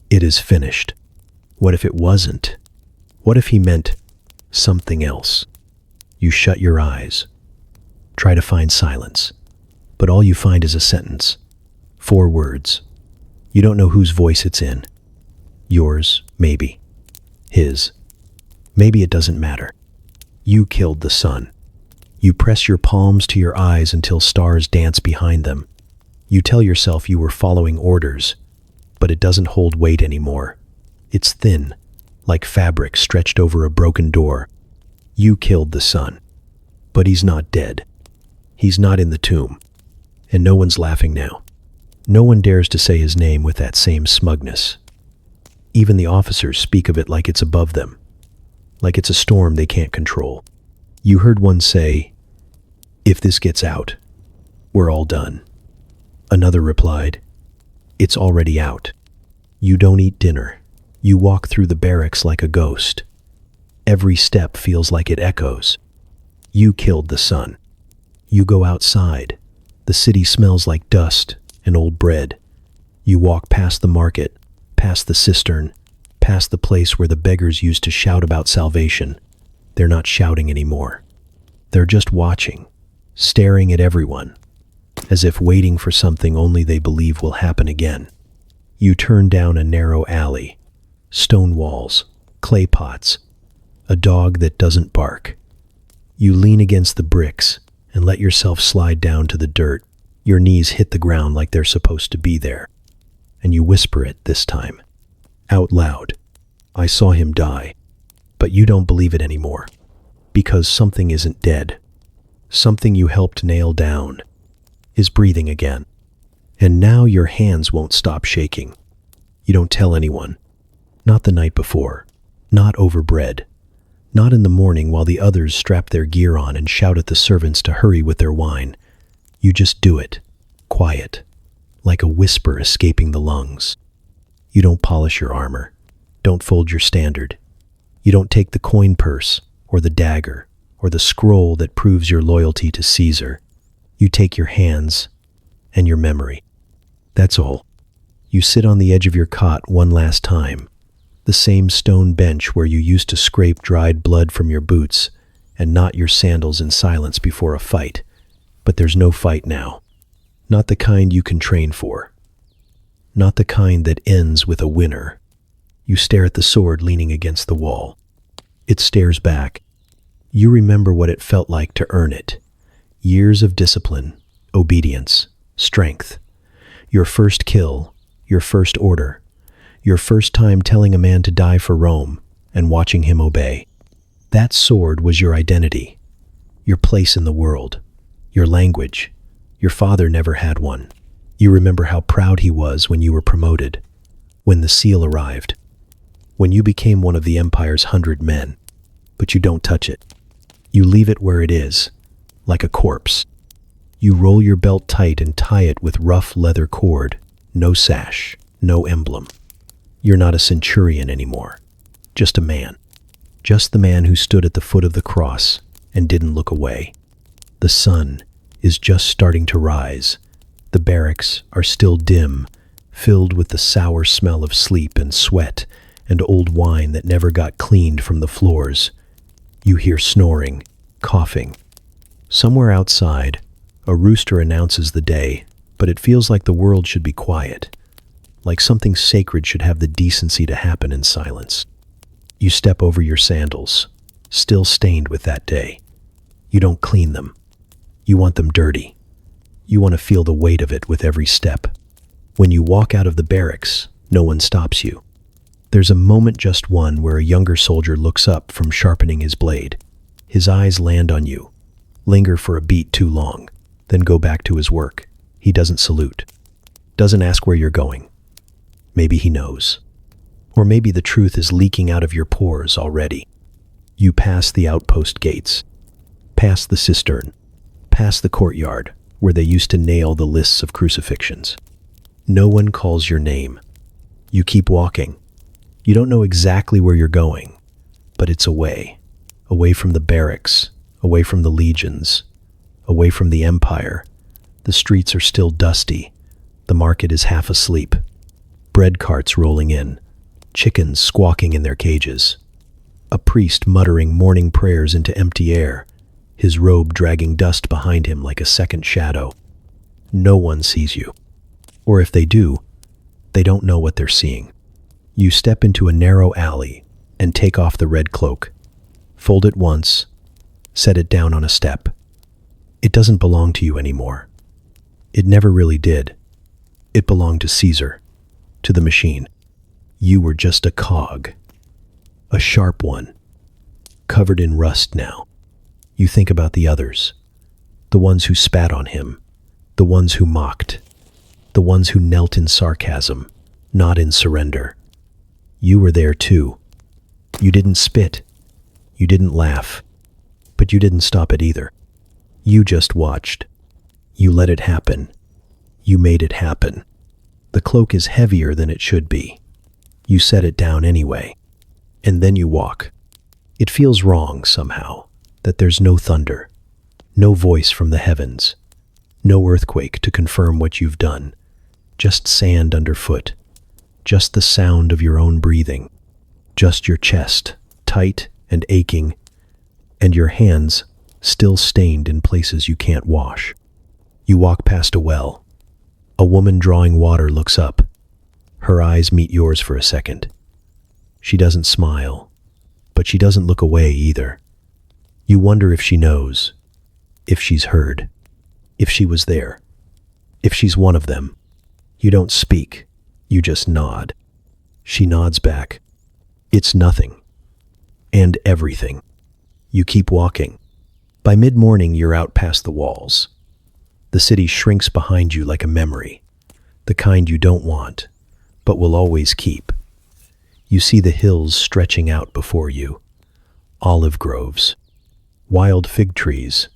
"It is finished." What if it wasn't? What if he meant something else? You shut your eyes. Try to find silence. But all you find is a sentence. 4 words. You don't know whose voice it's in. Yours, maybe. His. Maybe it doesn't matter. You killed the sun. You press your palms to your eyes until stars dance behind them. You tell yourself you were following orders, but it doesn't hold weight anymore. It's thin, like fabric stretched over a broken door. You killed the sun. But he's not dead. He's not in the tomb. And no one's laughing now. No one dares to say his name with that same smugness. Even the officers speak of it like it's above them, like it's a storm they can't control. You heard one say, "If this gets out, we're all done." Another replied, "It's already out." You don't eat dinner. You walk through the barracks like a ghost. Every step feels like it echoes. You killed the sun. You go outside. The city smells like dust and old bread. You walk past the market, past the cistern, past the place where the beggars used to shout about salvation. They're not shouting anymore. They're just watching, staring at everyone, as if waiting for something only they believe will happen again. You turn down a narrow alley, stone walls, clay pots, a dog that doesn't bark. You lean against the bricks and let yourself slide down to the dirt. Your knees hit the ground like they're supposed to be there. And you whisper it this time, out loud. I saw him die. But you don't believe it anymore, because something isn't dead. Something you helped nail down is breathing again. And now your hands won't stop shaking. You don't tell anyone. Not the night before. Not over bread. Not in the morning while the others strap their gear on and shout at the servants to hurry with their wine. You just do it, quiet, like a whisper escaping the lungs. You don't polish your armor. Don't fold your standard. You don't take the coin purse, or the dagger, or the scroll that proves your loyalty to Caesar. You take your hands and your memory. That's all. You sit on the edge of your cot one last time, the same stone bench where you used to scrape dried blood from your boots and knot your sandals in silence before a fight. But there's no fight now. Not the kind you can train for. Not the kind that ends with a winner. You stare at the sword leaning against the wall. It stares back. You remember what it felt like to earn it. Years of discipline, obedience, strength. Your first kill, your first order, your first time telling a man to die for Rome and watching him obey. That sword was your identity, your place in the world, your language. Your father never had one. You remember how proud he was when you were promoted, when the seal arrived, when you became one of the Empire's 100 men. But you don't touch it. You leave it where it is, like a corpse. You roll your belt tight and tie it with rough leather cord, no sash, no emblem. You're not a centurion anymore, just a man. Just the man who stood at the foot of the cross and didn't look away. The sun is just starting to rise. The barracks are still dim, filled with the sour smell of sleep and sweat and old wine that never got cleaned from the floors. You hear snoring, coughing. Somewhere outside, a rooster announces the day, but it feels like the world should be quiet, like something sacred should have the decency to happen in silence. You step over your sandals, still stained with that day. You don't clean them. You want them dirty. You want to feel the weight of it with every step. When you walk out of the barracks, no one stops you. There's a moment, just one, where a younger soldier looks up from sharpening his blade. His eyes land on you, linger for a beat too long, then go back to his work. He doesn't salute, doesn't ask where you're going. Maybe he knows. Or maybe the truth is leaking out of your pores already. You pass the outpost gates, past the cistern, past the courtyard where they used to nail the lists of crucifixions. No one calls your name. You keep walking. You don't know exactly where you're going, but it's away from the barracks, away from the legions, away from the empire. The streets are still dusty. The market is half asleep. Bread carts rolling in, chickens squawking in their cages. A priest muttering morning prayers into empty air, his robe dragging dust behind him like a second shadow. No one sees you. Or if they do, they don't know what they're seeing. You step into a narrow alley and take off the red cloak. Fold it once, set it down on a step. It doesn't belong to you anymore. It never really did. It belonged to Caesar, to the machine. You were just a cog, a sharp one, covered in rust now. You think about the others, the ones who spat on him, the ones who mocked, the ones who knelt in sarcasm, not in surrender. You were there too. You didn't spit, you didn't laugh, but you didn't stop it either. You just watched. You let it happen. You made it happen. The cloak is heavier than it should be. You set it down anyway. And then you walk. It feels wrong somehow that there's no thunder, no voice from the heavens, no earthquake to confirm what you've done. just sand underfoot, just the sound of your own breathing, just your chest, tight and aching, and your hands still stained in places you can't wash. You walk past a well. A woman drawing water looks up. Her eyes meet yours for a second. She doesn't smile, but she doesn't look away either. You wonder if she knows, if she's heard, if she was there, if she's one of them. You don't speak, you just nod. She nods back. It's nothing. And everything. You keep walking. By mid-morning, you're out past the walls. The city shrinks behind you like a memory, the kind you don't want, but will always keep. You see the hills stretching out before you, olive groves, wild fig trees,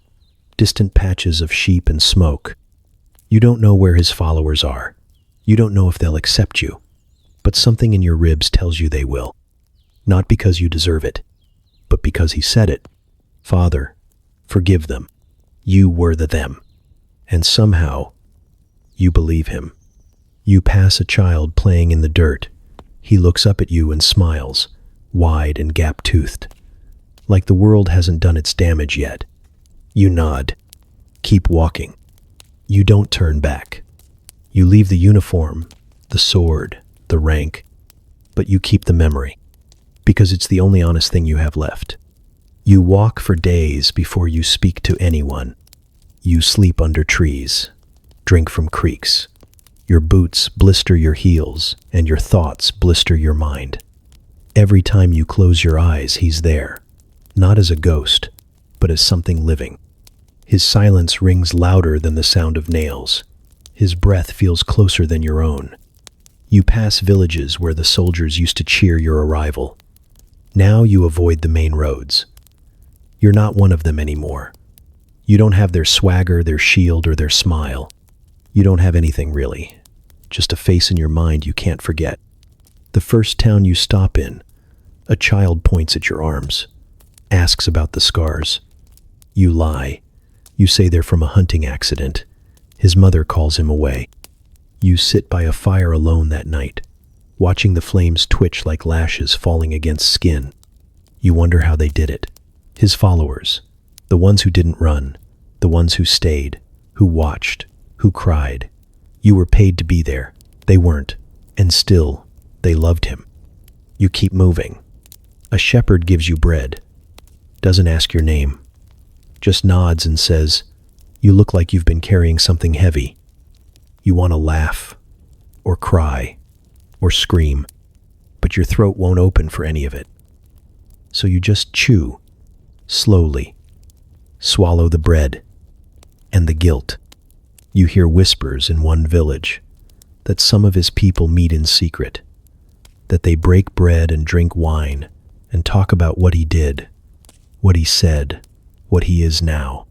distant patches of sheep and smoke. You don't know where his followers are. You don't know if they'll accept you, but something in your ribs tells you they will. Not because you deserve it, but because he said it. Father, forgive them. You were the them. And somehow, you believe him. You pass a child playing in the dirt. He looks up at you and smiles, wide and gap-toothed, like the world hasn't done its damage yet. You nod. Keep walking. You don't turn back. You leave the uniform, the sword, the rank, but you keep the memory, because it's the only honest thing you have left. You walk for days before you speak to anyone. You sleep under trees, drink from creeks. Your boots blister your heels, and your thoughts blister your mind. Every time you close your eyes, he's there, not as a ghost, but as something living. His silence rings louder than the sound of nails. His breath feels closer than your own. You pass villages where the soldiers used to cheer your arrival. Now you avoid the main roads. You're not one of them anymore. You don't have their swagger, their shield, or their smile. You don't have anything really, just a face in your mind you can't forget. The first town you stop in, a child points at your arms, asks about the scars. You lie. You say they're from a hunting accident. His mother calls him away. You sit by a fire alone that night, watching the flames twitch like lashes falling against skin. You wonder how they did it. His followers, the ones who didn't run, the ones who stayed, who watched, who cried. You were paid to be there. They weren't. And still, they loved him. You keep moving. A shepherd gives you bread, doesn't ask your name, just nods and says, "You look like you've been carrying something heavy." You want to laugh, or cry, or scream, but your throat won't open for any of it. So you just chew, slowly, swallow the bread, and the guilt. You hear whispers in one village that some of his people meet in secret, that they break bread and drink wine and talk about what he did, what he said, what he is now.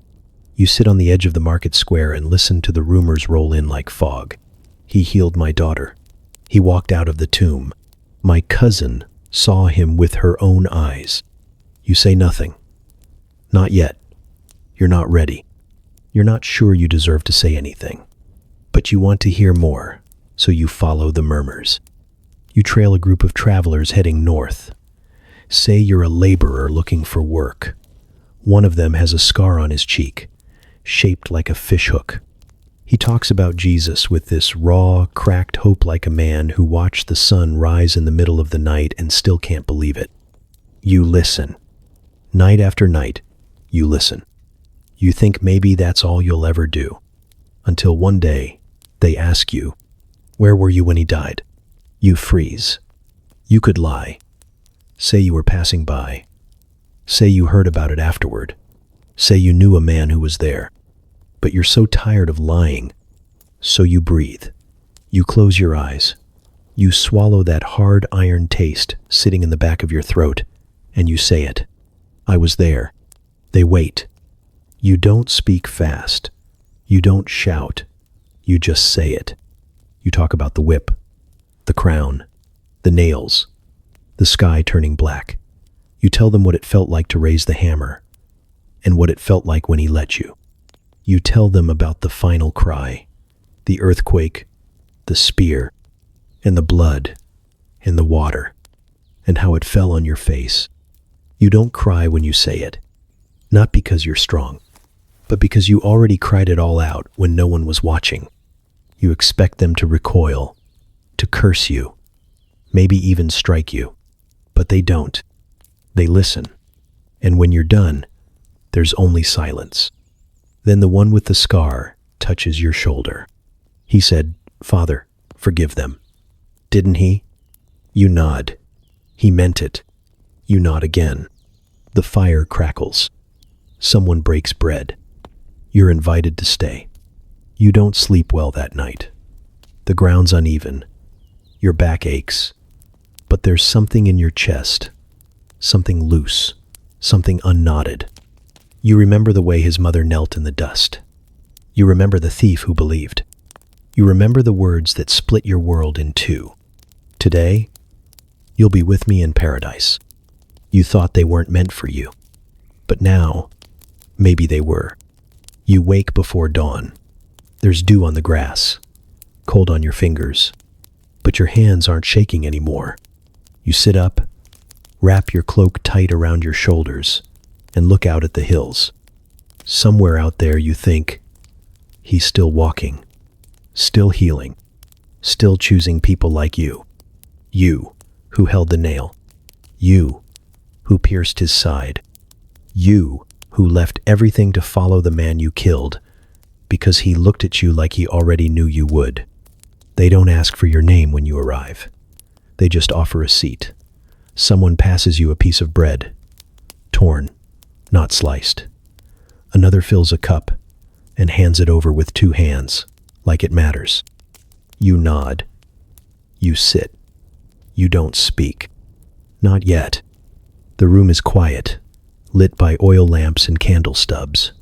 You sit on the edge of the market square and listen to the rumors roll in like fog. He healed my daughter. He walked out of the tomb. My cousin saw him with her own eyes. You say nothing. Not yet. You're not ready. You're not sure you deserve to say anything. But you want to hear more, so you follow the murmurs. You trail a group of travelers heading north. Say you're a laborer looking for work. One of them has a scar on his cheek, shaped like a fishhook. He talks about Jesus with this raw, cracked hope like a man who watched the sun rise in the middle of the night and still can't believe it. You listen. Night after night, you listen. You think maybe that's all you'll ever do. Until one day, they ask you, "Where were you when he died?" You freeze. You could lie. Say you were passing by. Say you heard about it afterward. Say you knew a man who was there. But you're so tired of lying, so you breathe. You close your eyes. You swallow that hard iron taste sitting in the back of your throat, and you say it. I was there. They wait. You don't speak fast. You don't shout. You just say it. You talk about the whip, the crown, the nails, the sky turning black. You tell them what it felt like to raise the hammer, and what it felt like when he let you. You tell them about the final cry, the earthquake, the spear, and the blood, and the water, and how it fell on your face. You don't cry when you say it, not because you're strong, but because you already cried it all out when no one was watching. You expect them to recoil, to curse you, maybe even strike you, but they don't. They listen, and when you're done, there's only silence. Then the one with the scar touches your shoulder. He said, "Father, forgive them." Didn't he? You nod. He meant it. You nod again. The fire crackles. Someone breaks bread. You're invited to stay. You don't sleep well that night. The ground's uneven. Your back aches. But there's something in your chest. Something loose. Something unknotted. You remember the way his mother knelt in the dust. You remember the thief who believed. You remember the words that split your world in two. Today, you'll be with me in paradise. You thought they weren't meant for you. But now, maybe they were. You wake before dawn. There's dew on the grass, cold on your fingers, but your hands aren't shaking anymore. You sit up, wrap your cloak tight around your shoulders, and look out at the hills. Somewhere out there you think, he's still walking, still healing, still choosing people like you. You, who held the nail. You, who pierced his side. You, who left everything to follow the man you killed, because he looked at you like he already knew you would. They don't ask for your name when you arrive. They just offer a seat. Someone passes you a piece of bread, torn, not sliced. Another fills a cup and hands it over with two hands, like it matters. You nod. You sit. You don't speak. Not yet. The room is quiet, lit by oil lamps and candle stubs.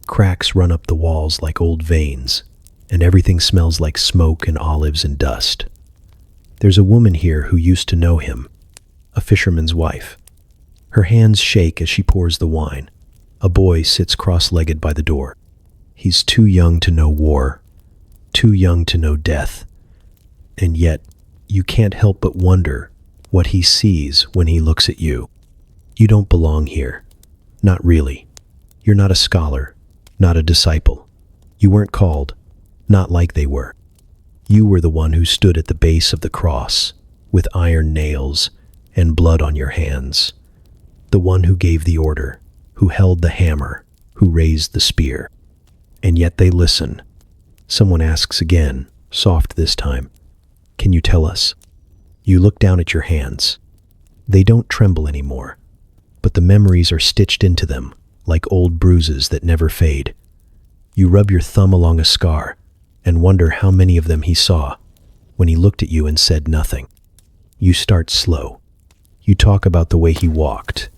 Cracks run up the walls like old veins, and everything smells like smoke and olives and dust. There's a woman here who used to know him, a fisherman's wife. Her hands shake as she pours the wine. A boy sits cross-legged by the door. He's too young to know war, too young to know death, and yet you can't help but wonder what he sees when he looks at you. You don't belong here. Not really. You're not a scholar, not a disciple. You weren't called, not like they were. You were the one who stood at the base of the cross, with iron nails and blood on your hands. The one who gave the order, who held the hammer, who raised the spear. And yet they listen. Someone asks again, soft this time, "Can you tell us?" You look down at your hands. They don't tremble anymore, but the memories are stitched into them like old bruises that never fade. You rub your thumb along a scar and wonder how many of them he saw when he looked at you and said nothing. You start slow. You talk about the way he walked,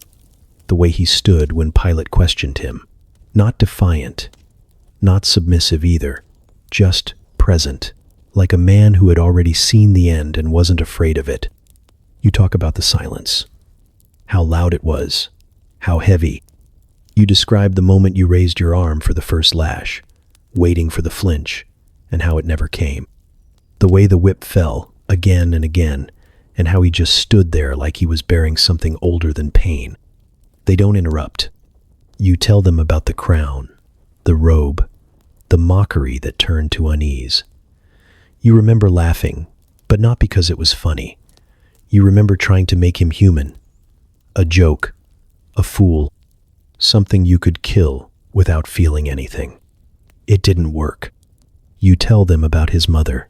the way he stood when Pilate questioned him. Not defiant, not submissive either, just present, like a man who had already seen the end and wasn't afraid of it. You talk about the silence, how loud it was, how heavy. You describe the moment you raised your arm for the first lash, waiting for the flinch, and how it never came. The way the whip fell, again and again, and how he just stood there like he was bearing something older than pain. They don't interrupt. You tell them about the crown, the robe, the mockery that turned to unease. You remember laughing, but not because it was funny. You remember trying to make him human. A joke, a fool, something you could kill without feeling anything. It didn't work. You tell them about his mother,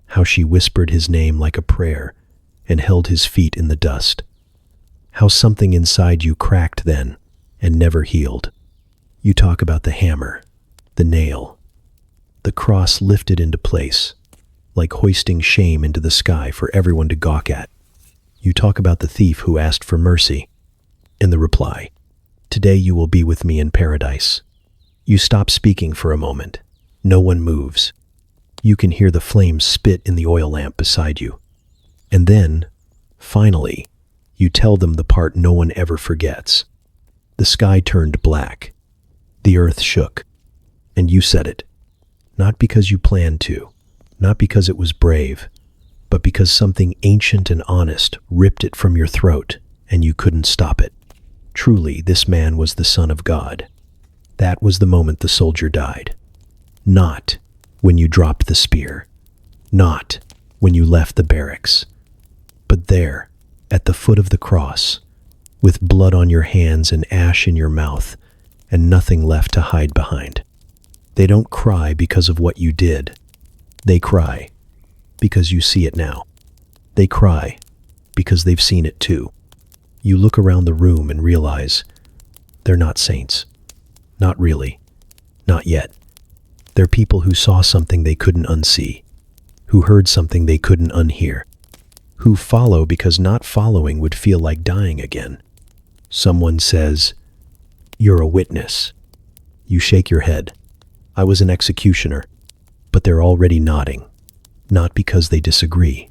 how she whispered his name like a prayer and held his feet in the dust. How something inside you cracked then and never healed. You talk about the hammer, the nail, the cross lifted into place, like hoisting shame into the sky for everyone to gawk at. You talk about the thief who asked for mercy. In the reply, "Today you will be with me in paradise." You stop speaking for a moment. No one moves. You can hear the flames spit in the oil lamp beside you. And then, finally, you tell them the part no one ever forgets. The sky turned black. The earth shook. And you said it. Not because you planned to. not because it was brave, but because something ancient and honest ripped it from your throat and you couldn't stop it. Truly, this man was the Son of God. That was the moment the soldier died. Not when you dropped the spear, not when you left the barracks, but there, at the foot of the cross, with blood on your hands and ash in your mouth, and nothing left to hide behind. They don't cry because of what you did. They cry because you see it now. They cry because they've seen it too. You look around the room and realize they're not saints. Not really. Not yet. They're people who saw something they couldn't unsee, who heard something they couldn't unhear, who follow because not following would feel like dying again. Someone says, "You're a witness." You shake your head. "I was an executioner." But they're already nodding, not because they disagree,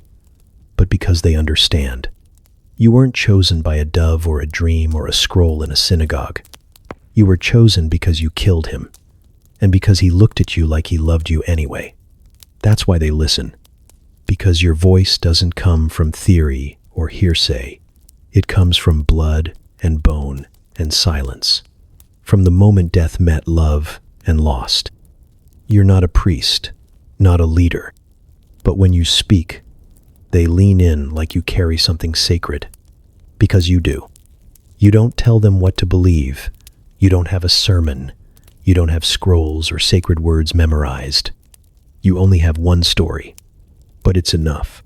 but because they understand. You weren't chosen by a dove or a dream or a scroll in a synagogue. You were chosen because you killed him, and because he looked at you like he loved you anyway. That's why they listen, because your voice doesn't come from theory or hearsay. It comes from blood and bone and silence, from the moment death met love and lost. You're not a priest, not a leader, but when you speak, they lean in like you carry something sacred, because you do. You don't tell them what to believe. You don't have a sermon. You don't have scrolls or sacred words memorized. You only have one story, but it's enough.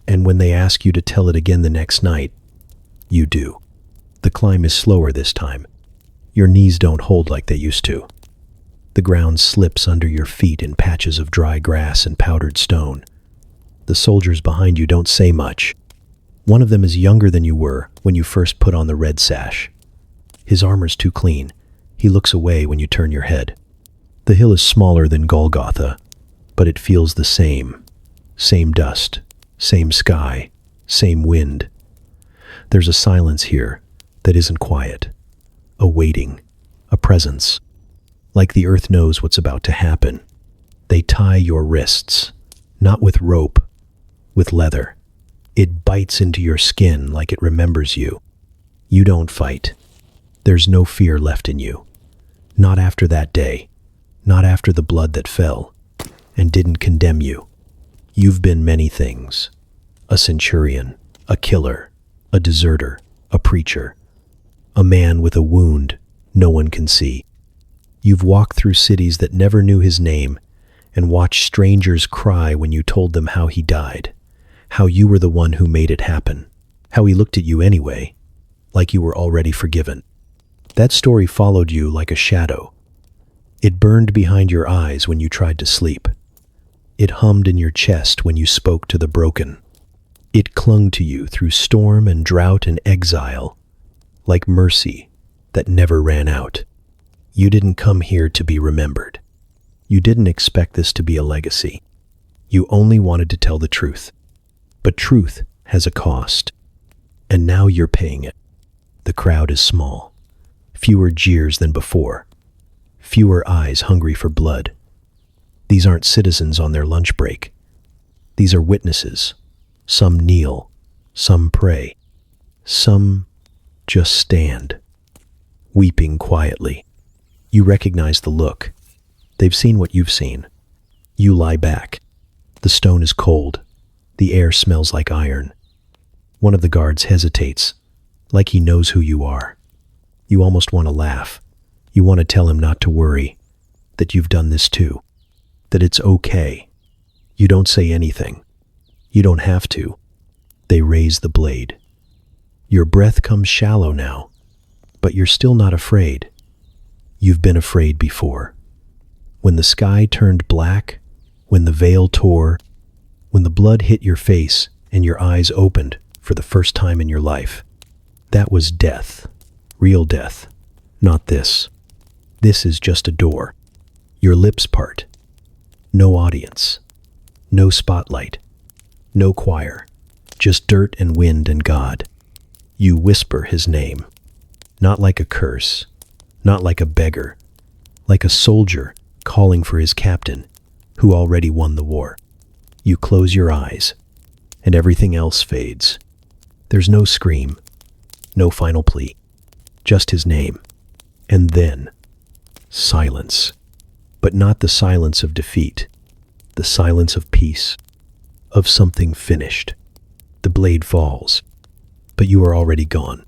And when they ask you to tell it again the next night, you do. The climb is slower this time. Your knees don't hold like they used to. The ground slips under your feet in patches of dry grass and powdered stone. The soldiers behind you don't say much. One of them is younger than you were when you first put on the red sash. His armor's too clean. He looks away when you turn your head. The hill is smaller than Golgotha, but it feels the same. Same dust, same sky, same wind. There's a silence here that isn't quiet. A waiting, a presence. Like the earth knows what's about to happen. They tie your wrists, not with rope, with leather. It bites into your skin like it remembers you. You don't fight. There's no fear left in you. Not after that day. Not after the blood that fell and didn't condemn you. You've been many things. A centurion, a killer, a deserter, a preacher, a man with a wound no one can see. You've walked through cities that never knew his name and watched strangers cry when you told them how he died, how you were the one who made it happen, how he looked at you anyway, like you were already forgiven. That story followed you like a shadow. It burned behind your eyes when you tried to sleep. It hummed in your chest when you spoke to the broken. It clung to you through storm and drought and exile, like mercy that never ran out. You didn't come here to be remembered. You didn't expect this to be a legacy. You only wanted to tell the truth. But truth has a cost, and now you're paying it. The crowd is small. Fewer jeers than before. Fewer eyes hungry for blood. These aren't citizens on their lunch break. These are witnesses. Some kneel, some pray, some just stand, weeping quietly. You recognize the look. They've seen what you've seen. You lie back. The stone is cold. The air smells like iron. One of the guards hesitates, like he knows who you are. You almost want to laugh. You want to tell him not to worry, that you've done this too, that it's okay. You don't say anything. You don't have to. They raise the blade. Your breath comes shallow now, but you're still not afraid. You've been afraid before. When the sky turned black, when the veil tore, when the blood hit your face and your eyes opened for the first time in your life. That was death, real death, not this. This is just a door. Your lips part. No audience. No spotlight. No choir. Just dirt and wind and God. You whisper his name. Not like a curse. Not like a beggar. Like a soldier calling for his captain who already won the war. You close your eyes, and everything else fades. There's no scream, no final plea, just his name. And then, silence. But not the silence of defeat, the silence of peace, of something finished. The blade falls, but you are already gone.